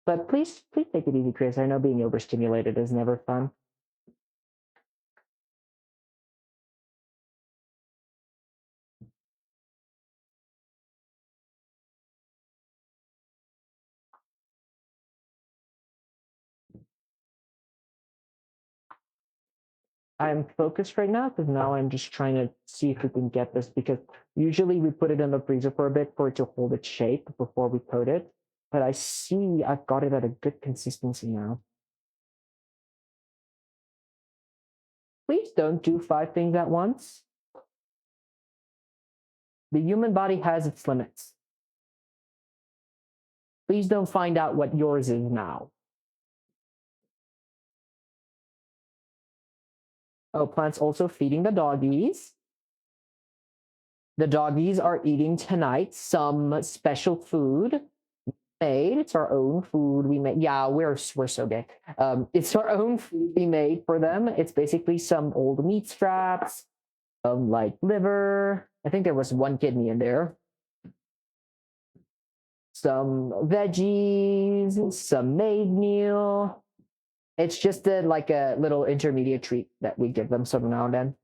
But please take it easy, Chris. I know being overstimulated is never fun. I'm focused right now because now I'm just trying to see if we can get this, because usually we put it in the freezer for a bit for it to hold its shape before we coat it. But I see I've got it at a good consistency now. Please don't do 5 things at once. The human body has its limits. Please don't find out what yours is now. Oh, plant's also feeding the doggies. The doggies are eating tonight some special food made. It's our own food we made. Yeah, we're so gay. It's our own food we made for them. It's basically some old meat scraps, like liver. I think there was 1 kidney in there. Some veggies, some made meal. It's just like a little intermediate treat that we give them some now and then.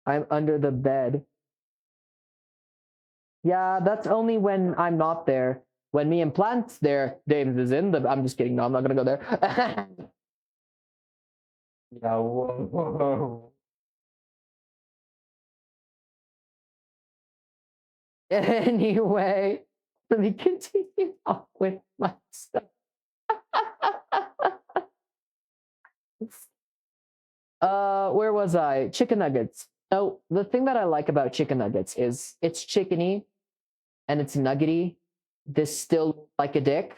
I'm under the bed. Yeah, that's only when I'm not there. When me and Plant's there, James is in the. I'm just kidding. No, I'm not gonna go there. Yeah, whoa. Anyway, let me continue on with my stuff. Where was I? Chicken nuggets. Oh, the thing that I like about chicken nuggets is it's chickeny and it's nuggety. This still like a dick.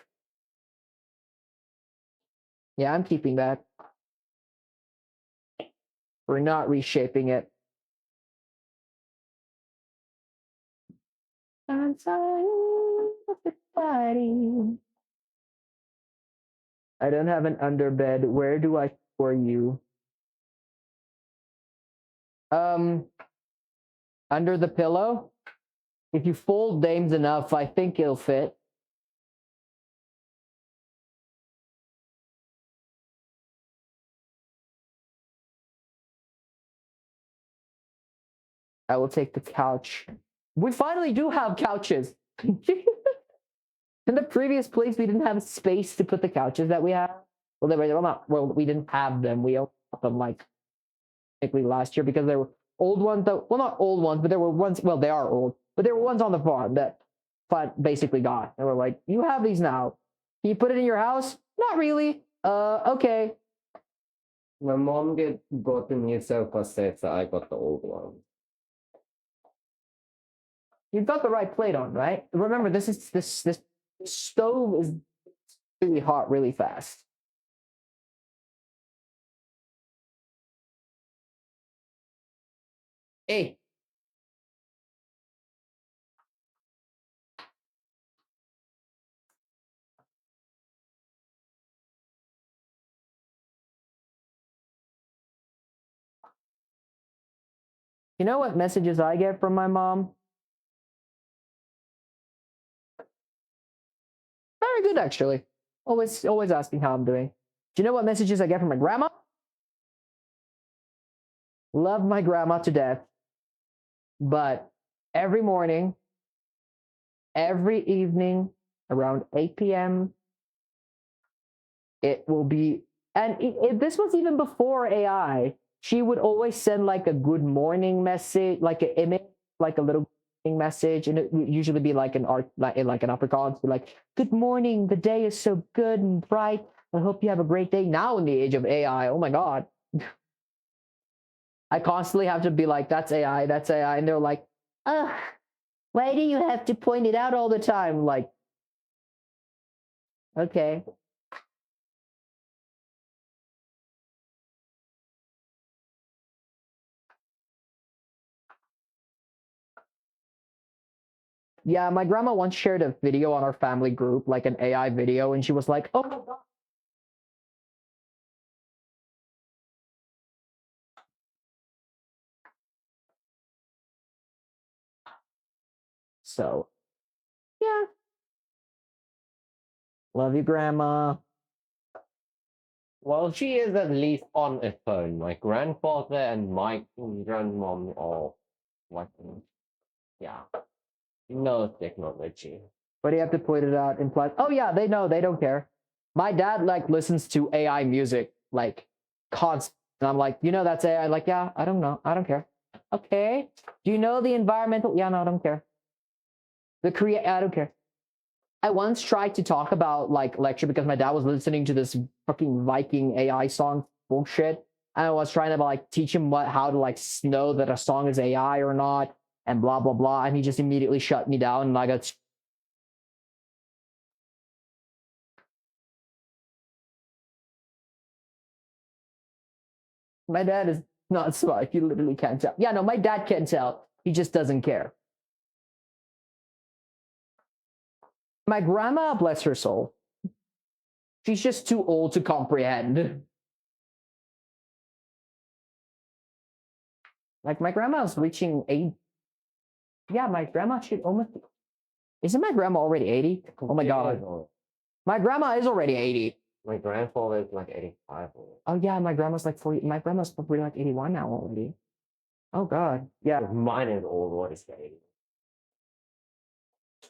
Yeah, I'm keeping that. We're not reshaping it. I don't have an underbed. Where do I store you? Under the pillow. If you fold Dames enough, I think it'll fit. I will take the couch. We finally do have couches. In the previous place, we didn't have space to put the couches that we have. Well, they were not. Well, we didn't have them. We owned them like technically last year because there were old ones. That, well, not old ones, but there were ones. Well, they are old, but there were ones on the farm that basically got. They were like, "You have these now. Can you put it in your house?" Not really. Okay. My mom got the new sofa set, so I got the old one. You've got the right plate on, right? Remember, this stove is really hot really fast. Hey. You know what messages I get from my mom? Very good, actually. Always asking how I'm doing. Do you know what messages I get from my grandma? Love my grandma to death. But every morning, every evening, around 8 p.m., it will be, and this was even before AI. She would always send like a good morning message, like an image, like a little message, and it would usually be like an art, like an Afrikaans, be like, "Good morning, the day is so good and bright. I hope you have a great day." Now in the age of AI, oh my god, I constantly have to be like, "That's AI, that's AI," and they're like, "Ugh, why do you have to point it out all the time?" Like, okay. Yeah, my grandma once shared a video on our family group, like an AI video, and she was like, "Oh my god." So, yeah, love you, grandma. Well, she is at least on a phone. My grandfather and my grandmom are like, yeah, no technology. But you have to point it out in plus. Oh yeah, they know, they don't care. My dad like listens to AI music like constant. And I'm like, that's AI. Like, yeah, I don't know. I don't care. Okay. Do you know the environmental? Yeah, no, I don't care. I don't care. I once tried to talk about like lecture because my dad was listening to this fucking Viking AI song bullshit. And I was trying to like teach him how to like know that a song is AI or not and blah blah blah. And he just immediately shut me down and I got. My dad is not smart. He literally can't tell. Yeah, no, my dad can tell. He just doesn't care. My grandma, bless her soul, she's just too old to comprehend. Like my grandma's reaching 8. Yeah, my grandma should almost. Isn't my grandma already 80? Oh my god. My grandma is already 80. My grandfather is like 85. Oh yeah, my grandma's like 40. My grandma's probably like 81 now already. Oh god. Yeah. Mine is old. What is 80?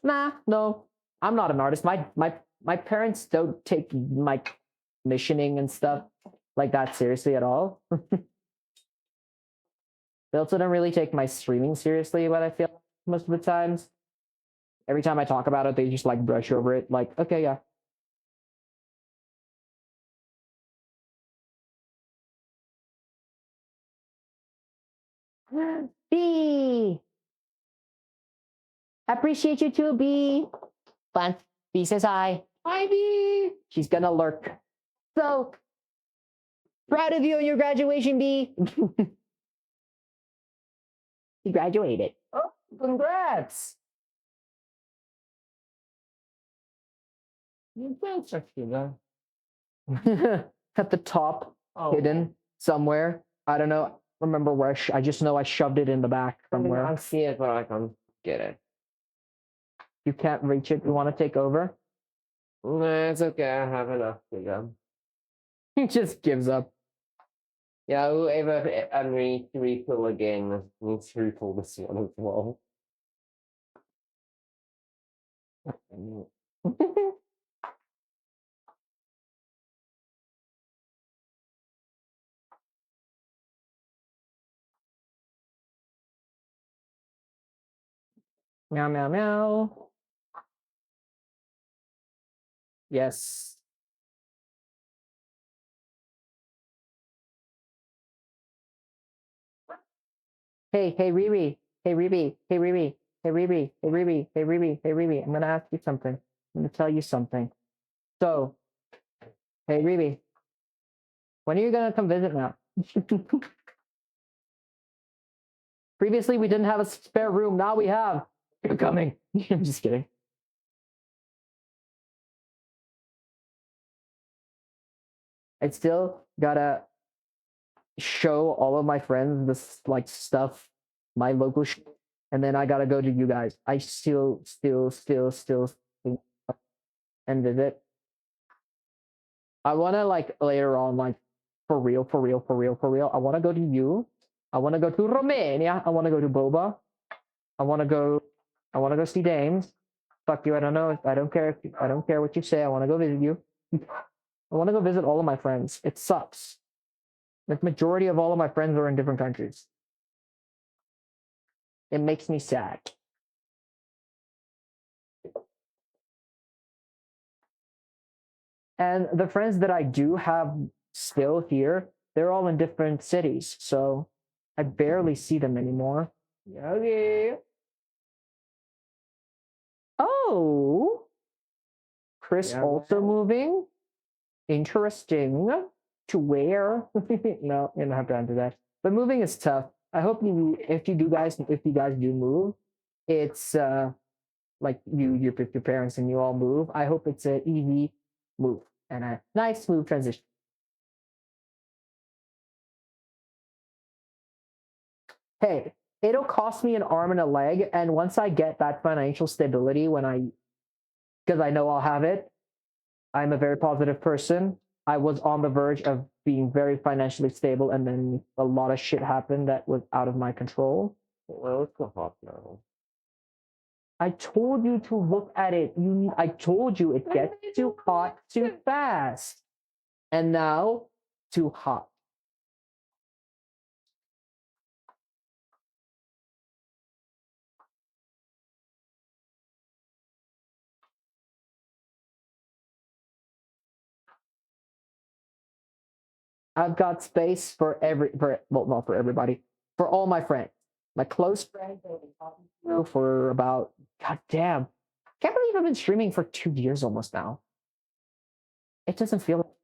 Nah, no. I'm not an artist. My parents don't take my commissioning and stuff like that seriously at all. They also don't really take my streaming seriously, what I feel most of the times. Every time I talk about it, they just like brush over it, like, okay, yeah. B. Appreciate you too, B. Fun. B says hi. Hi, B. She's gonna lurk. So proud of you on your graduation, B. You graduated. Oh, congrats. At the top, hidden somewhere. I don't know. Remember where I just know I shoved it in the back somewhere. I see it, but I can't get it. You can't reach it. You want to take over? No, it's okay. I have enough to go. He just gives up. Yeah, whoever needs to refill again needs to refill this one as well. Meow, meow, meow. Yes. Hey, Riri. Hey, Riri. Hey, Riri. Hey, Riri. Hey, Riri. Hey, Riri. Hey, Riri. I'm going to ask you something. I'm going to tell you something. So, Hey, Reby, when are you gonna come visit now? Previously, we didn't have a spare room. Now we have. You're coming. I'm just kidding. I still gotta show all of my friends this like stuff, my local and then I gotta go to you guys. I still and visit. I wanna like later on, like for real. I wanna go to you. I wanna go to Romania. I wanna go to Boba. I wanna go. I wanna go see Dames. Fuck you. I don't know. I don't care. I don't care what you say. I wanna go visit you. I wanna go visit all of my friends. It sucks. The majority of all of my friends are in different countries. It makes me sad. And the friends that I do have still here, they're all in different cities. So I barely see them anymore. Okay. Oh, Chris Yeah, also man. moving. Interesting. To where? No, you don't have to answer that. But moving is tough. I hope you, if you guys do move, it's like your parents and you all move. I hope it's an easy move and a nice smooth transition. Hey, it'll cost me an arm and a leg, and once I get that financial stability, because I know I'll have it, I'm a very positive person. I was on the verge of being very financially stable, and then a lot of shit happened that was out of my control. Well, it's so hot now. I told you to look at it. I told you it gets too hot too fast. And now, too hot. I've got space for well, not for everybody, for all my friends. My close friends I've been talking to for about, god damn, can't believe I've been streaming for 2 years almost now. It doesn't feel,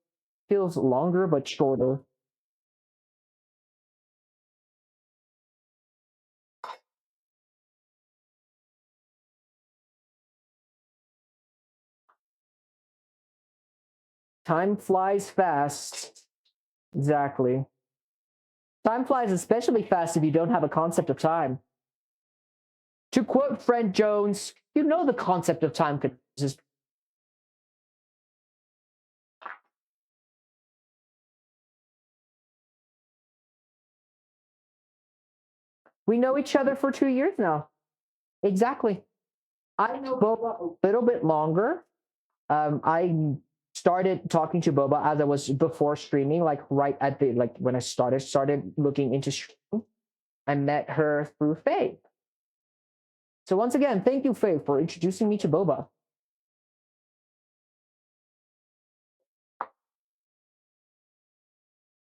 feels longer but shorter. Time flies fast. Exactly. Time flies especially fast if you don't have a concept of time. To quote Fred Jones, you know the concept of time confuses. We know each other for 2 years now. Exactly. I know Boba a little bit longer. I started talking to Boba as I was before streaming, like right at the like when I started looking into streaming. I met her through Faye. So once again, thank you, Faye, for introducing me to Boba.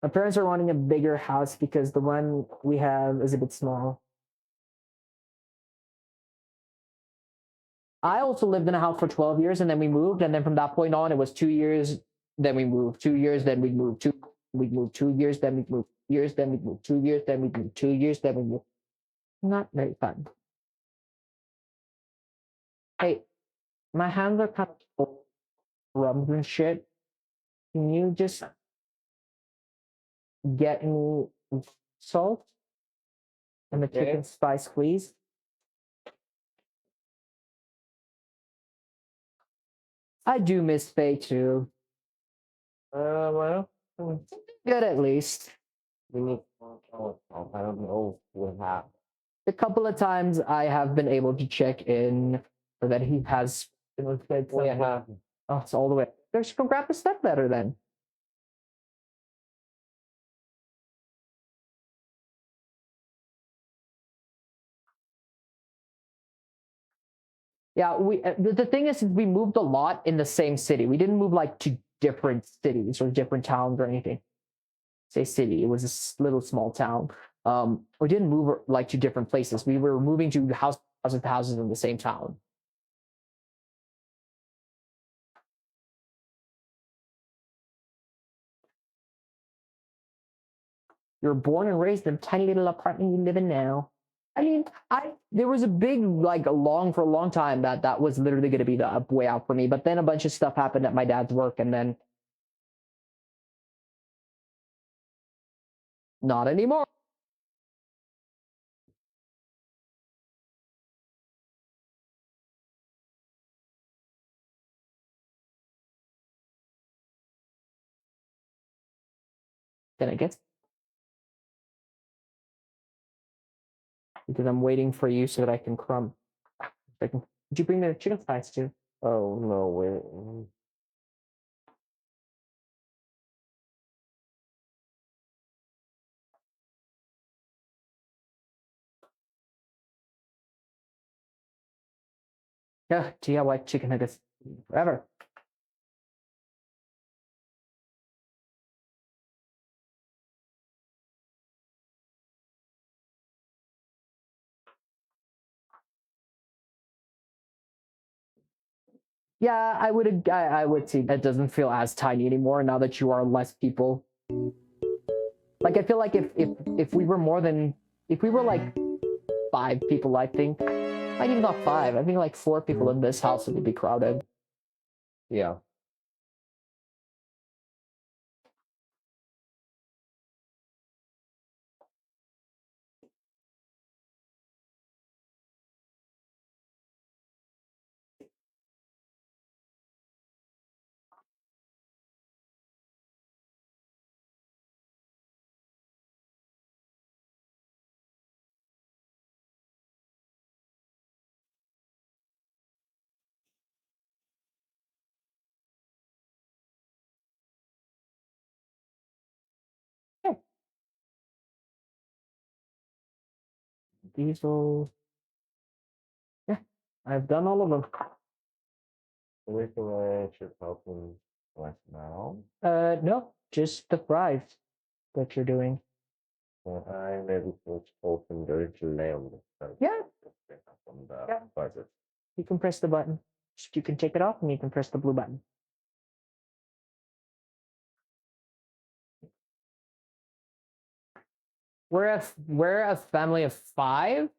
My parents are wanting a bigger house because the one we have is a bit small. I also lived in a house for 12 years and then we moved. And then from that point on, it was 2 years. Then we moved 2 years. Then we moved we moved 2 years. Then we moved years. Then we moved 2 years. Then we moved 2 years. Then we moved. Not very fun. Hey, my hands are kind of full of crumbs and shit. Can you just get me salt and the chicken spice, please? I do miss Faye too. Well, Good at least. we need. I don't know what happened. A couple of times I have been able to check in or that he has said something. Yeah. Oh, it's all the way. There's go grab a step better then. Yeah, the thing is we moved a lot in the same city. We didn't move like to different cities or different towns or anything. Say city, it was a little small town. We didn't move like to different places. We were moving to houses in the same town. You were born and raised in a tiny little apartment you live in now. I mean, there was a big like for a long time that was literally going to be the way out for me. But then a bunch of stuff happened at my dad's work, and then not anymore. Then I guess because I'm waiting for you so that I can crumb. Did you bring the chicken thighs too? Oh no, wait. Yeah, DIY chicken nuggets forever. Yeah, I would see that doesn't feel as tiny anymore now that you are less people. Like I feel like if we were like 5 people, I think. Not even not 5. I think like 4 people in this house would be crowded. Yeah. Yeah. Diesel. Yeah, I've done all of them. Anything I should help him with now? No, just the fries that you're doing. I maybe put open the lay on the side. Yeah. On the Yeah. budget. You can press the button. You can take it off and you can press the blue button. We're a family of 5,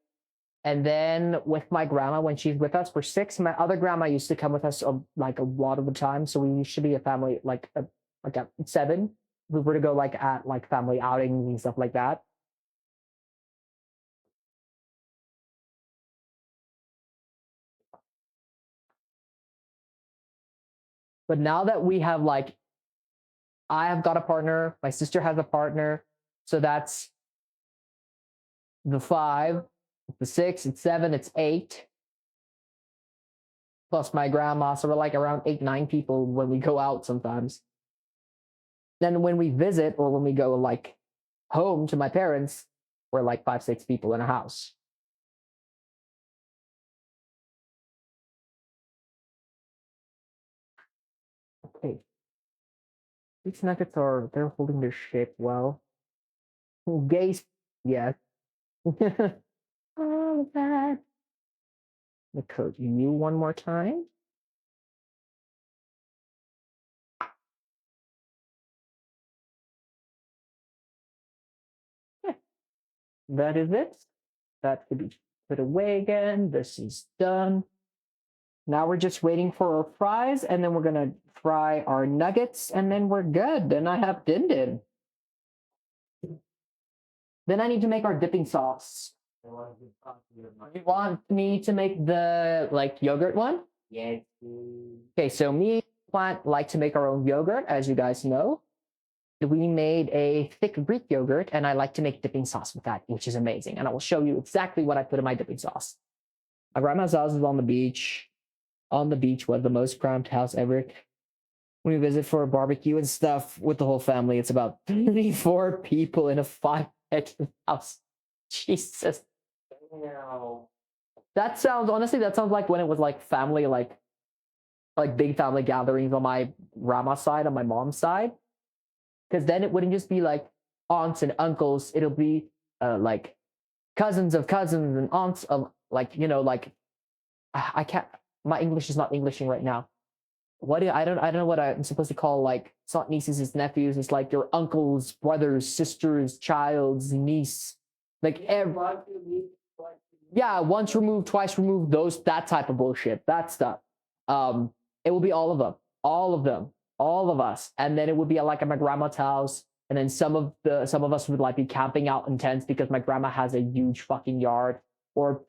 and then with my grandma when she's with us, we're 6. My other grandma used to come with us like a lot of the time, so we should be a family like a 7. We were to go like at like family outings and stuff like that. But now that we have like, I have got a partner, my sister has a partner, so that's the 5, the 6, it's 7, it's 8. Plus my grandma, so we're like around 8, 9 people when we go out sometimes. Then when we visit or when we go like home to my parents, we're like 5, 6 people in a house. Okay. These nuggets they're holding their shape well. Gaze, yes. All of that. The coat you one more time. Yeah. That is it. That could be put away again. This is done. Now we're just waiting for our fries, and then we're gonna fry our nuggets, and then we're good. Then I have din din. Then I need to make our dipping sauce. You want me to make the like yogurt one? Yes. Okay, so me and Plant like to make our own yogurt, as you guys know. We made a thick Greek yogurt, and I like to make dipping sauce with that, which is amazing. And I will show you exactly what I put in my dipping sauce. My grandma's house is on the beach. On the beach was the most cramped house ever. When we visit for a barbecue and stuff with the whole family, it's about 34 people in a 5-bedroom house. Jesus. That sounds like when it was like family, like big family gatherings on my grandma's side, on my mom's side. Because then it wouldn't just be like aunts and uncles, it'll be like cousins of cousins and aunts of like, you know, like I can't, my English is not Englishing right now. I don't know what I'm supposed to call, like, it's not nieces, it's nephews, it's like your uncles, brothers, sisters, child's niece, like yeah, once removed, twice removed, that type of bullshit, that stuff. It will be all of them, all of them, all of us, and then it would be like at my grandma's house, and then some of us would like be camping out in tents because my grandma has a huge fucking yard, or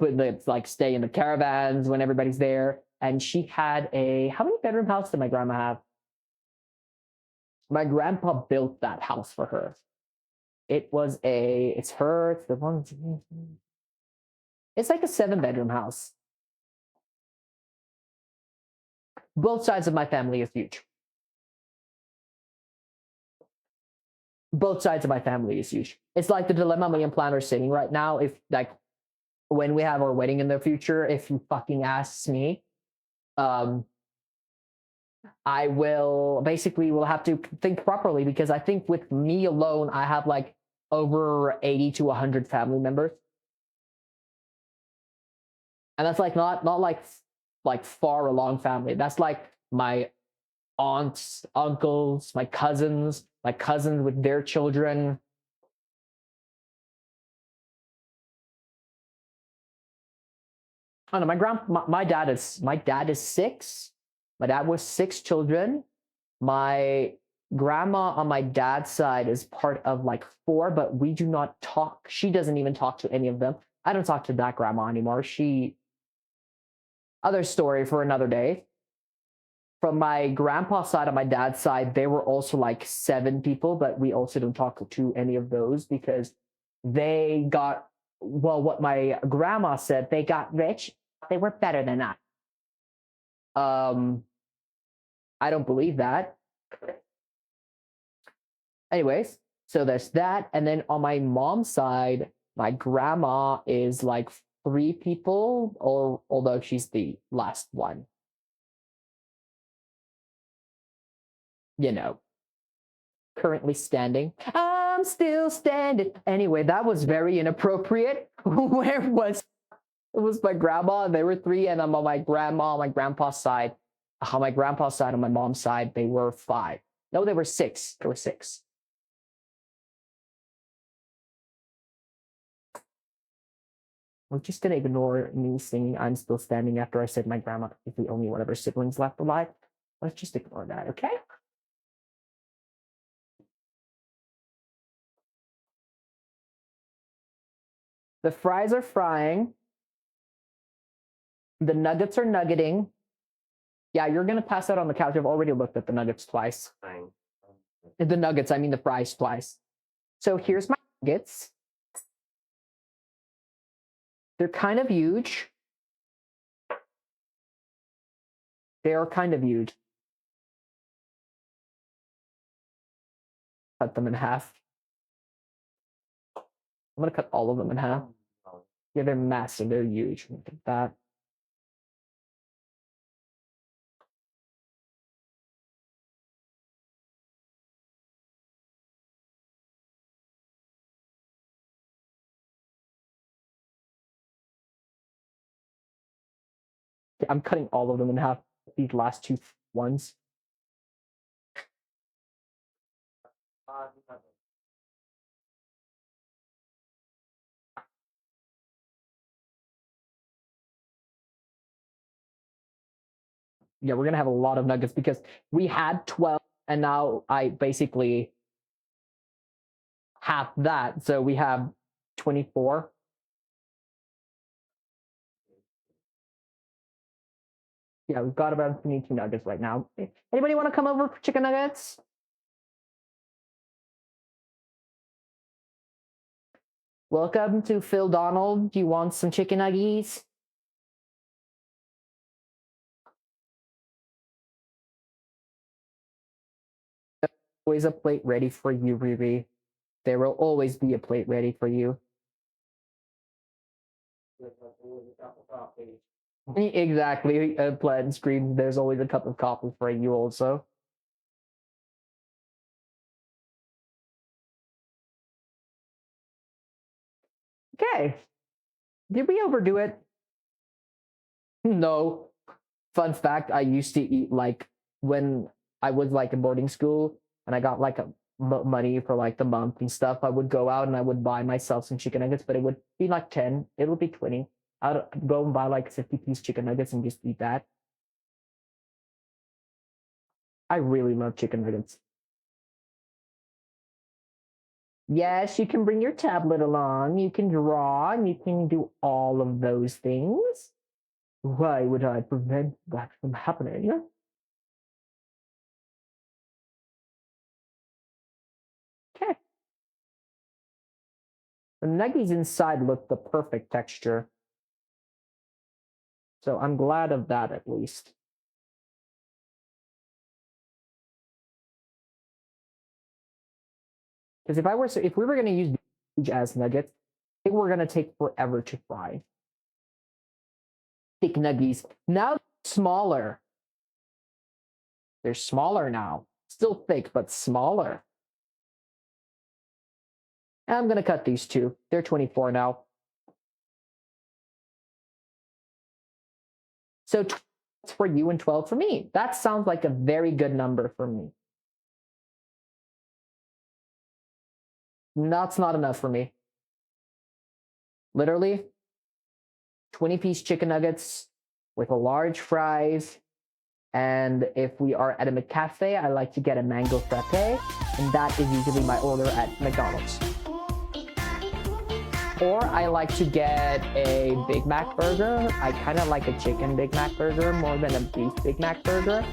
like stay in the caravans when everybody's there. And she had how many bedroom house did my grandma have? My grandpa built that house for her. It's her, it's the one, it's like a 7-bedroom house. Both sides of my family is huge. Both sides of my family is huge. It's like the dilemma me and Plan are sitting right now. If, like, when we have our wedding in the future, if you fucking ask me, I will have to think properly, because I think with me alone, I have like over 80 to 100 family members. And that's like not like far along family. That's like my aunts, uncles, my cousins with their children. I don't know. My dad is 6. My dad was 6 children. My grandma on my dad's side is part of like 4, but we do not talk. She doesn't even talk to any of them. I don't talk to that grandma anymore. Other story for another day. From my grandpa's side, on my dad's side, they were also like 7 people, but we also don't talk to any of those because they got, well, what my grandma said, they got rich. They were better than us. I don't believe that. Anyways, so there's that. And then on my mom's side, my grandma is like 3 people, or although she's the last one. You know, currently standing. I'm still standing. Anyway, that was very inappropriate. Where was it? Was my grandma? They were 3, and I'm on my grandma, on my grandpa's side. On my grandpa's side, on my mom's side, they were 5. No, they were 6. There were 6. We're just gonna ignore me singing "I'm Still Standing" after I said my grandma is the only one of her siblings left alive. Let's just ignore that, okay? The fries are frying. The nuggets are nuggeting. Yeah, you're gonna pass out on the couch. I've already looked at the nuggets twice. The nuggets, I mean the fries twice. So here's my nuggets. They're kind of huge. They are kind of huge. Cut them in half. I'm gonna cut all of them in half. Yeah, they're massive. They're huge. Look at that. I'm cutting all of them in half. These last 2 ones. Yeah, we're gonna have a lot of nuggets because we had 12, and now I basically half that, so we have 24. Yeah, we've got about 22 nuggets right now. Anybody want to come over for chicken nuggets? Welcome to Phil Donald. Do you want some chicken nuggies? Always a plate ready for you, Riri. There will always be a plate ready for you. Exactly. Plaid screams, there's always a cup of coffee for you also. Okay. Did we overdo it? No. Fun fact, I used to eat like when I was like in boarding school and I got like money for like the month and stuff, I would go out and I would buy myself some chicken nuggets, but it would be like 10, it would be 20. I'd go and buy like 50-piece chicken nuggets and just eat that. I really love chicken nuggets. Yes, you can bring your tablet along, you can draw, and you can do all of those things. Why would I prevent that from happening? Okay. The nuggies inside look the perfect texture. So I'm glad of that at least. Because if we were going to use these as nuggets, they were going to take forever to fry. Thick nuggies. Now smaller. They're smaller now. Still thick, but smaller. And I'm going to cut these two. They're 24 now. So 12 for you and 12 for me. That sounds like a very good number for me. That's not enough for me. Literally, 20-piece chicken nuggets with a large fries. And if we are at a McCafe, I like to get a mango frappe. And that is usually my order at McDonald's. Or I like to get a Big Mac burger. I kind of like a chicken Big Mac burger more than a beef Big Mac burger.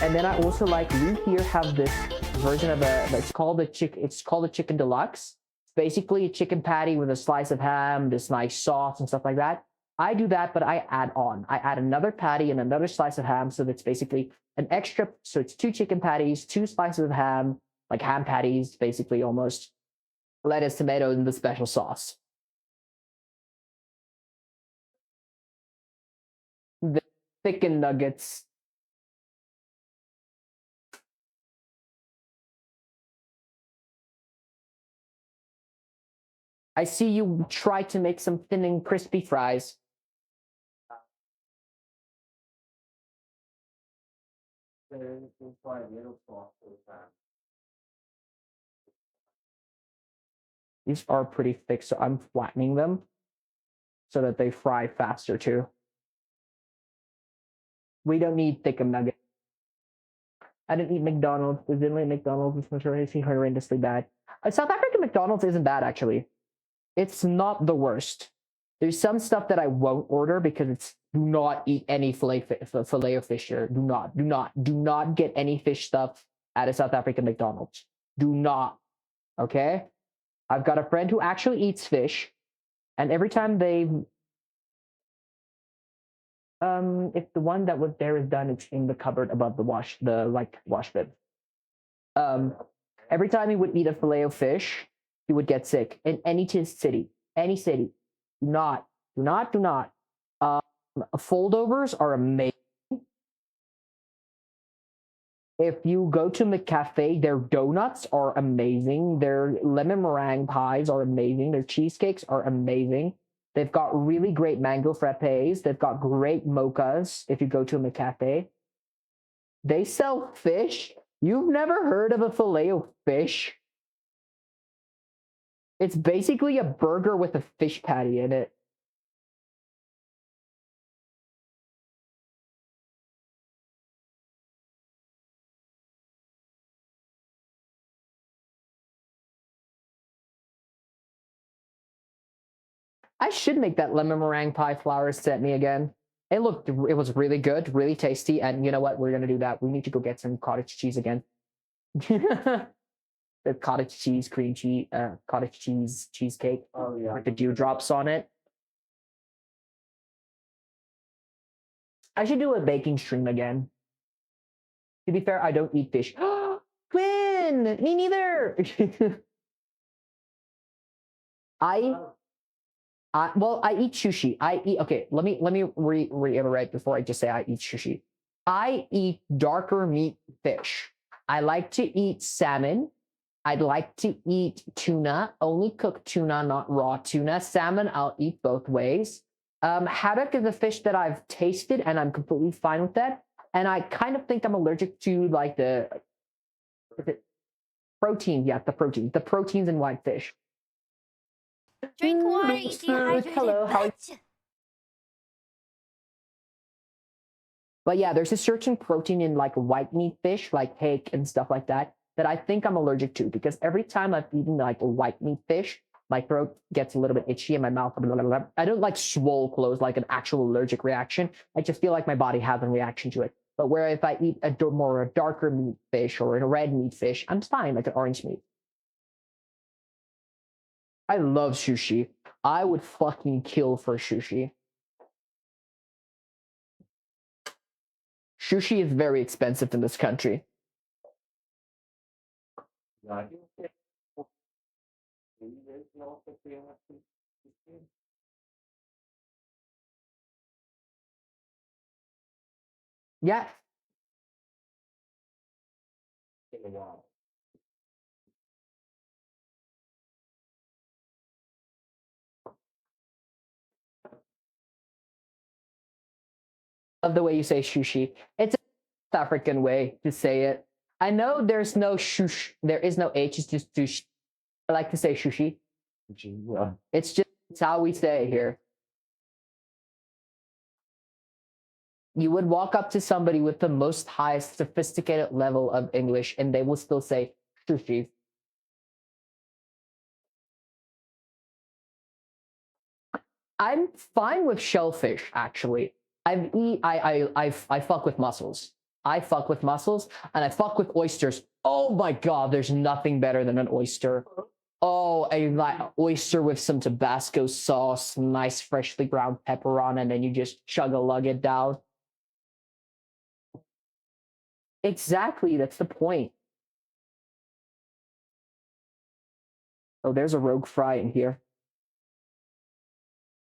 And then I also like, we here have this version of it's called a chicken deluxe. It's basically a chicken patty with a slice of ham, this nice sauce and stuff like that. I do that, but I add on. I add another patty and another slice of ham, so that's basically an extra. So it's 2 chicken patties, 2 slices of ham, like ham patties, basically almost. Lettuce, tomatoes, and the special sauce. The chicken nuggets. I see you try to make some thin and crispy fries. These are pretty thick, so I'm flattening them so that they fry faster too. We don't need thicker nuggets. I didn't eat McDonald's. We didn't eat McDonald's. It's horrendously bad. South African McDonald's isn't bad, actually. It's not the worst. There's some stuff that I won't order because it's do not eat any filet of fish here. Do not get any fish stuff at a South African McDonald's. Do not. Okay? I've got a friend who actually eats fish, and every time they if the one that was there is done, it's in the cupboard above the wash bin. Every time he would eat a filet of fish, he would get sick in any city. Do not. Foldovers are amazing. If you go to McCafe, their donuts are amazing. Their lemon meringue pies are amazing. Their cheesecakes are amazing. They've got really great mango frappes. They've got great mochas if you go to a McCafe. They sell fish. You've never heard of a filet of fish? It's basically a burger with a fish patty in it. I should make that lemon meringue pie Flowers sent me again. It was really good, really tasty, and you know what? We're gonna do that. We need to go get some cottage cheese again. The cottage cheese cream cheese, cottage cheese cheesecake. Oh yeah. With the dewdrops on it. I should do a baking stream again. To be fair, I don't eat fish. Quinn, me neither. Well, I eat sushi. Okay, let me reiterate before I just say I eat sushi. I eat darker meat fish. I like to eat salmon. I'd like to eat tuna, only cooked tuna, not raw tuna. Salmon, I'll eat both ways. Haddock is a fish that I've tasted and I'm completely fine with that. And I kind of think I'm allergic to like is it protein? Yeah, the proteins in white fish. Drink water, you Hello, dehydrated how are you? bitch. But yeah, there's a certain protein in like white meat fish, like hake and stuff like that, that I think I'm allergic to because every time I've eaten like a white meat fish, my throat gets a little bit itchy and my mouth. Blah, blah, blah. I don't like swole close like an actual allergic reaction. I just feel like my body has a reaction to it. But where if I eat a more darker meat fish or a red meat fish, I'm fine, like an orange meat. I love sushi. I would fucking kill for sushi. Sushi is very expensive in this country. Yeah. Of the way you say sushi. It's a South African way to say it. I know there's no shush, there is no H, it's just sushi. I like to say sushi. It's just it's how we say it here. You would walk up to somebody with the most highest sophisticated level of English and they will still say sushi. I'm fine with shellfish, actually. I fuck with mussels. I fuck with mussels and I fuck with oysters. Oh my god, there's nothing better than an oyster. Oh, a like oyster with some Tabasco sauce, nice freshly ground pepper on, and then you just chug a lug it down. Exactly, that's the point. Oh, there's a rogue fry in here.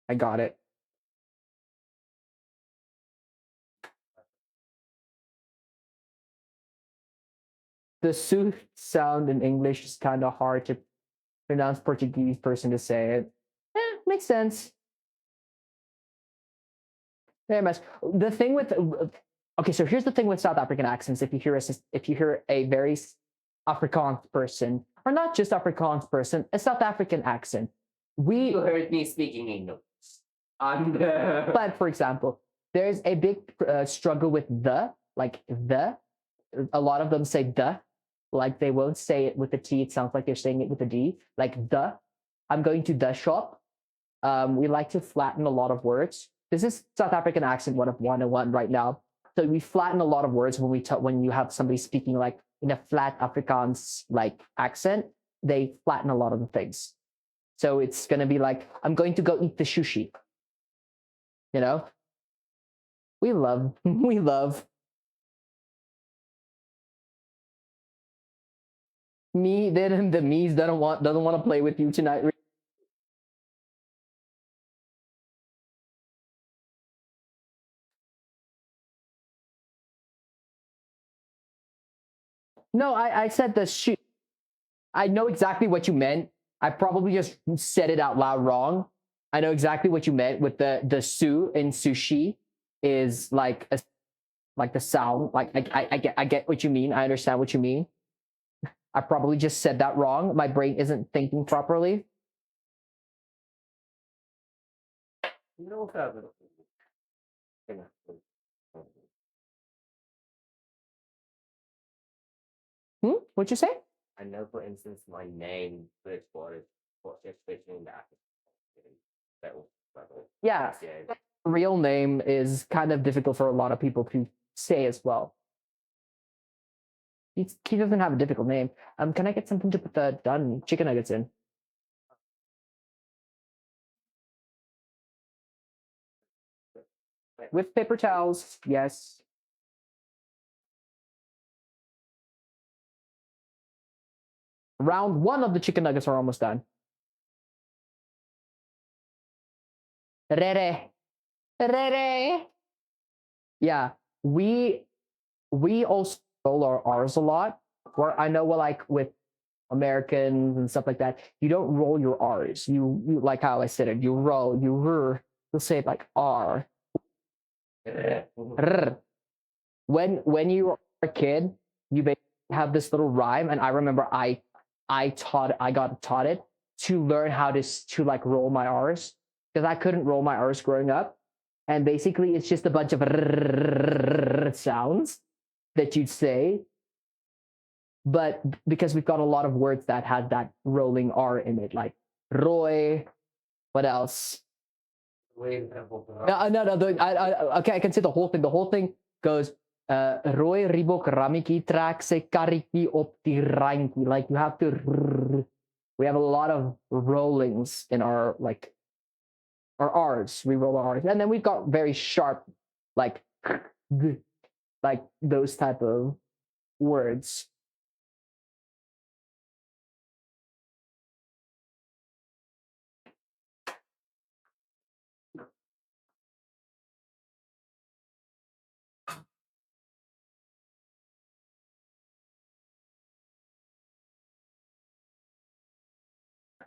I got it. The su sound in English is kind of hard to pronounce Portuguese person to say it. Makes sense. Very much. The thing with okay, so here's the thing with South African accents. If you hear a very Afrikaans person, or not just Afrikaans person, a South African accent, we You heard me speaking English. but for example, there's a big struggle with the, like the. A lot of them say the, like they won't say it with a T. It sounds like they're saying it with a D, like the. I'm going to the shop. We like to flatten a lot of words. This is South African accent 101 right now. So we flatten a lot of words when when you have somebody speaking like in a flat Afrikaans like accent, they flatten a lot of the things. So it's gonna be like, I'm going to go eat the sushi. You know? We love, we love. Me, then the me's doesn't want to play with you tonight. No, I said the shoot. I know exactly what you meant. I probably just said it out loud wrong. I know exactly what you meant with the su in sushi is like a, like the sound. Like I get what you mean. I understand what you mean. I probably just said that wrong. My brain isn't thinking properly. What'd you say? I know, for instance, my name, which was especially in the that was Yeah, real name is kind of difficult for a lot of people to say as well. He doesn't have a difficult name. Can I get something to put the done chicken nuggets in? With paper towels, yes. Round one of the chicken nuggets are almost done. Rere. Rere. Yeah, we also roll our R's a lot. Where I know, well, like with Americans and stuff like that, you don't roll your R's. You like how I said it. You roll. You'll say it like R. R. when you are a kid, you basically have this little rhyme, and I remember I got taught it to learn how to like roll my R's because I couldn't roll my R's growing up, and basically it's just a bunch of sounds that you'd say, but because we've got a lot of words that had that rolling R in it, like Roy, what else? Okay, I can say the whole thing. The whole thing goes Roy Ribok Ramiki Traxe Kariki Opti Ranki. Like you have to. We have a lot of rollings in our like our R's. We roll our R's, and then we've got very sharp, like those type of words.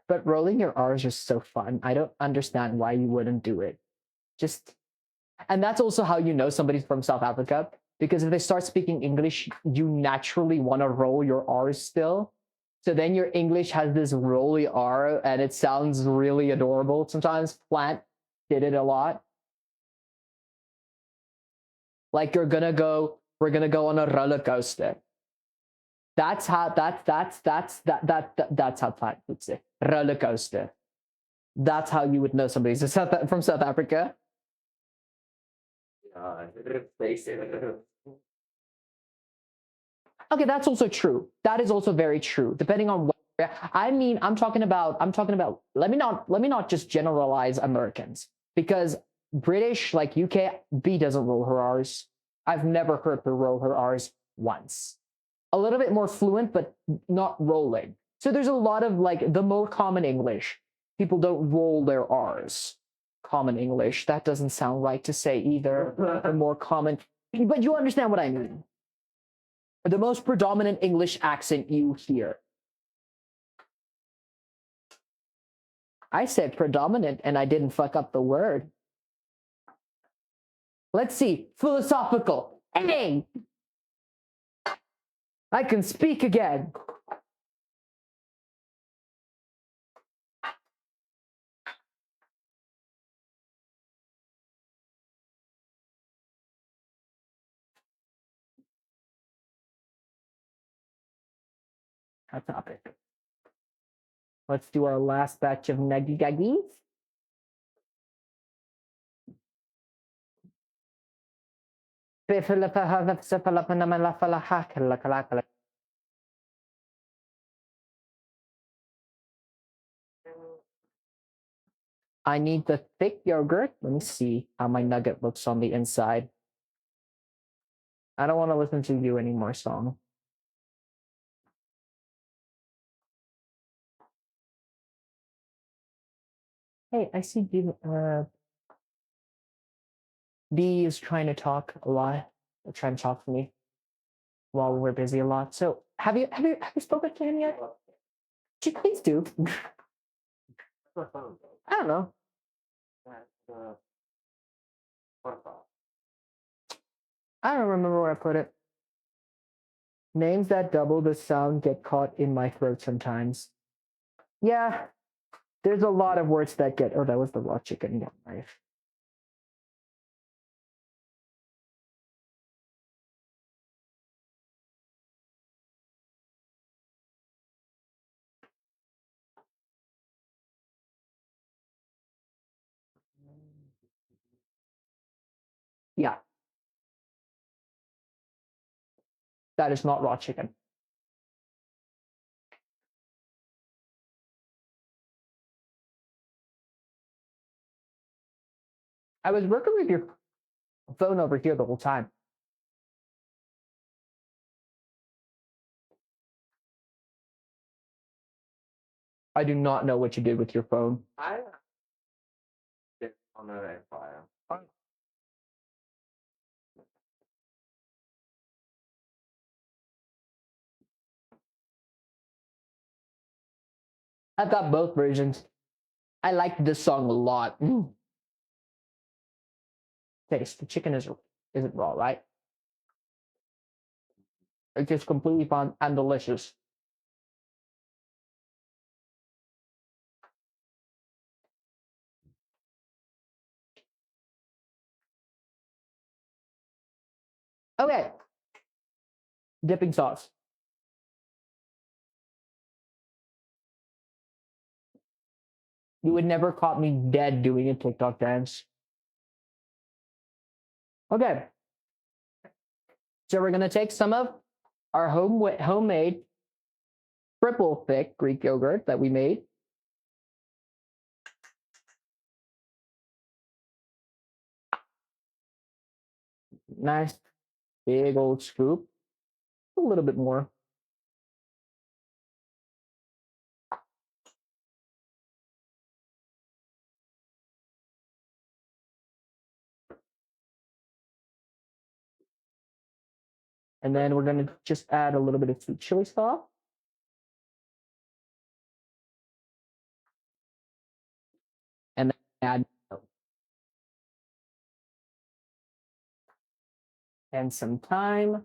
But rolling your R's is so fun. I don't understand why you wouldn't do it. Just, and that's also how you know somebody's from South Africa, because if they start speaking English, you naturally want to roll your R's still. So then your English has this rolly R and it sounds really adorable. Sometimes Plant did it a lot. Like we're gonna go on a roller coaster. That's how that's how Plant would say roller coaster. That's how you would know somebody's from South Africa. Okay, that's also true. That is also very true. Depending on where, I mean, I'm talking about. Let me not just generalize Americans, because British, like UK, B doesn't roll her R's. I've never heard her roll her R's once. A little bit more fluent, but not rolling. So there's a lot of like the more common English. People don't roll their R's. Common English. That doesn't sound right to say either. The more common, but you understand what I mean. The most predominant English accent you hear. I said predominant and I didn't fuck up the word. Let's see. Philosophical. Hey! I can speak again. Hot topic. Let's do our last batch of nuggy guggies. I need the thick yogurt. Let me see how my nugget looks on the inside. I don't want to listen to you anymore, song. Hey, I see D is trying to talk a lot. Trying to talk to me while we're busy a lot. So have you spoken to him yet? Please do. I don't know. I don't remember where I put it. Names that double the sound get caught in my throat sometimes. Yeah, there's a lot of words that get. Oh, that was the raw chicken knife. Yeah, that is not raw chicken. I was working with your phone over here the whole time. I do not know what you did with your phone. I did on a fire. I've got both versions. I like this song a lot. Taste. The chicken isn't raw, right? It's just completely fun and delicious. Okay. Dipping sauce. You would never caught me dead doing a TikTok dance. Okay. So we're gonna take some of our homemade triple thick Greek yogurt that we made. Nice big old scoop. A little bit more. And then we're gonna just add a little bit of sweet chili sauce. And then add and some thyme.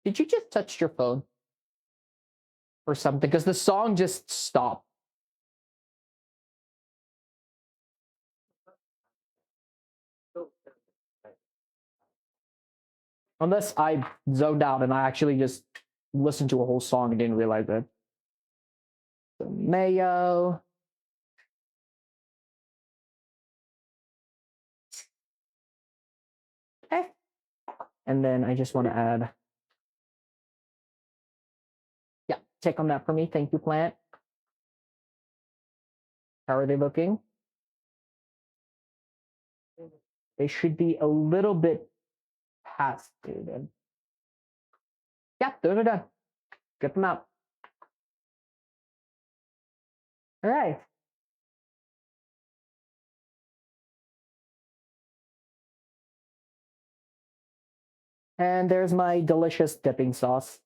Did you just touch your phone or something? Because the song just stopped. Unless I zoned out and I actually just listened to a whole song and didn't realize it. Some mayo. Okay. And then I just want to add. Yeah, check on that for me. Thank you, plant. How are they looking? They should be a little bit past dude. Yeah, those are done. Get them out. All right. And there's my delicious dipping sauce.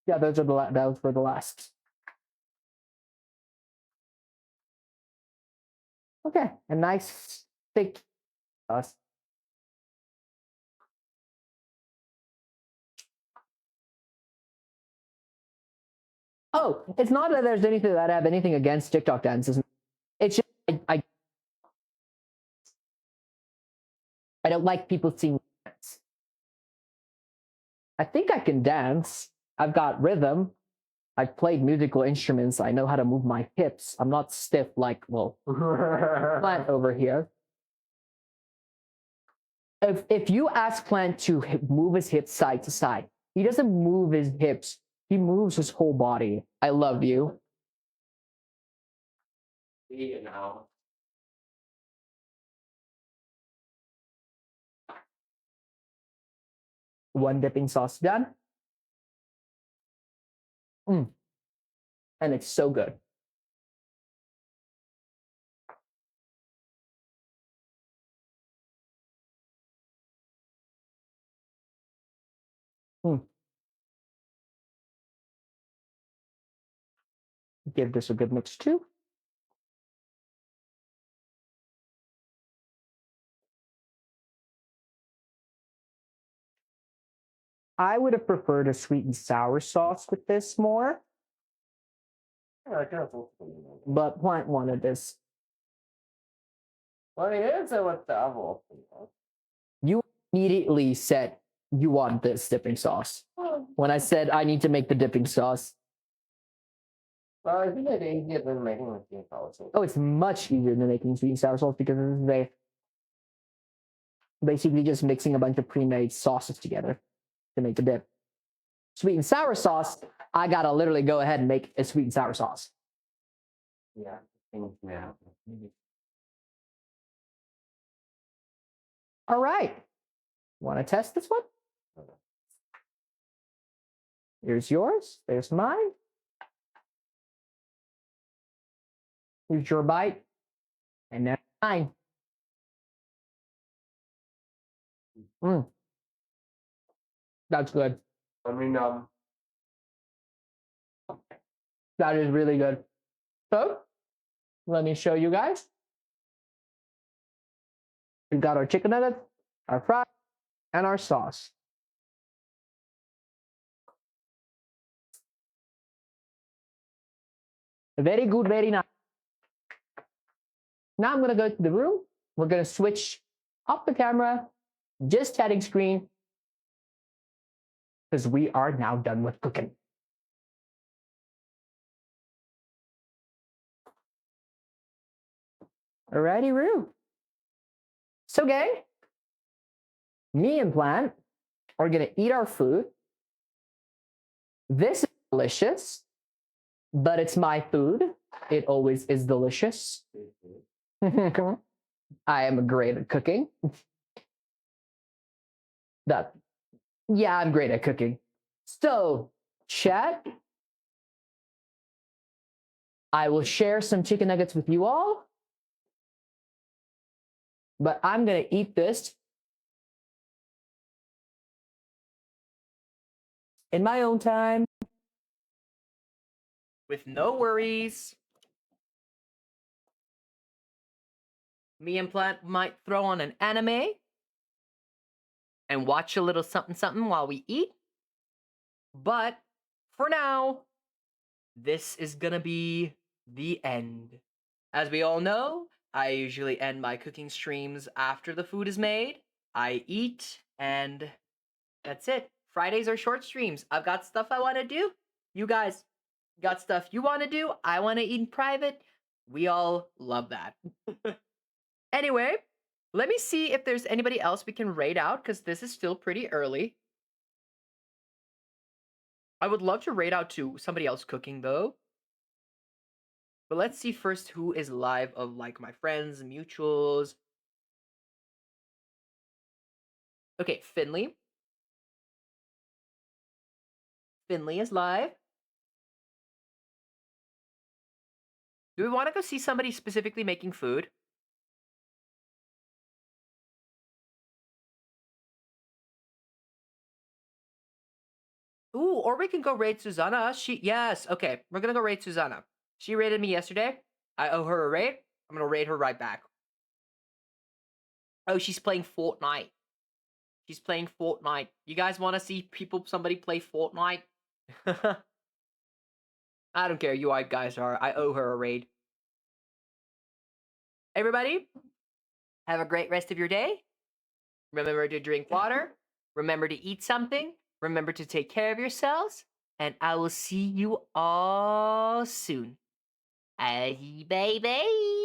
Yeah, those are those were the last. Okay, a nice thick sauce. Oh, it's not that there's anything that I have anything against TikTok dances. It's just I don't like people seeing dance. I think I can dance. I've got rhythm. I've played musical instruments. I know how to move my hips. I'm not stiff like, well, Plant over here. If you ask Plant to move his hips side to side, he doesn't move his hips. He moves his whole body. I love you. You know. One dipping sauce done. And it's so good. Give this a good mix too. I would have preferred a sweet and sour sauce with this more, but Plant wanted this. Well, it is what the other. You immediately said you want this dipping sauce. When I said I need to make the dipping sauce. Well, I think it's easier than making a sweet and sour sauce. Oh, it's much easier than making sweet and sour sauce because this is basically just mixing a bunch of pre-made sauces together to make the dip. Sweet and sour sauce, I gotta literally go ahead and make a sweet and sour sauce. Yeah, things now. All right. Want to test this one? Here's yours. There's mine. Here's your bite. And then mine. That's good. I mean, That is really good. So, let me show you guys. We've got our chicken nuggets, our fries, and our sauce. Very good, very nice. Now I'm gonna go to the room. We're gonna switch off the camera, just chatting screen, because we are now done with cooking. Alrighty, Roo. So, gang, me and Plant are gonna eat our food. This is delicious, but it's my food. It always is delicious. I am great at cooking. Yeah, I'm great at cooking. So, chat, I will share some chicken nuggets with you all, but I'm gonna eat this in my own time with no worries. Me and Plant might throw on an anime and watch a little something something while we eat. But for now, this is gonna be the end. As we all know, I usually end my cooking streams after the food is made. I eat, and that's it. Fridays are short streams. I've got stuff I want to do. You guys got stuff you want to do. I want to eat in private. We all love that. Anyway, let me see if there's anybody else we can raid out, because this is still pretty early. I would love to raid out to somebody else cooking, though. But let's see first who is live of, like, my friends, mutuals. Okay, Finley. Finley is live. Do we want to go see somebody specifically making food? Ooh, or we can go raid Susanna. Yes, okay. We're gonna go raid Susanna. She raided me yesterday. I owe her a raid. I'm gonna raid her right back. Oh, she's playing Fortnite. She's playing Fortnite. You guys want to see somebody play Fortnite? I don't care. You guys are. I owe her a raid. Everybody, have a great rest of your day. Remember to drink water. Remember to eat something. Remember to take care of yourselves. And I will see you all soon. Bye, baby.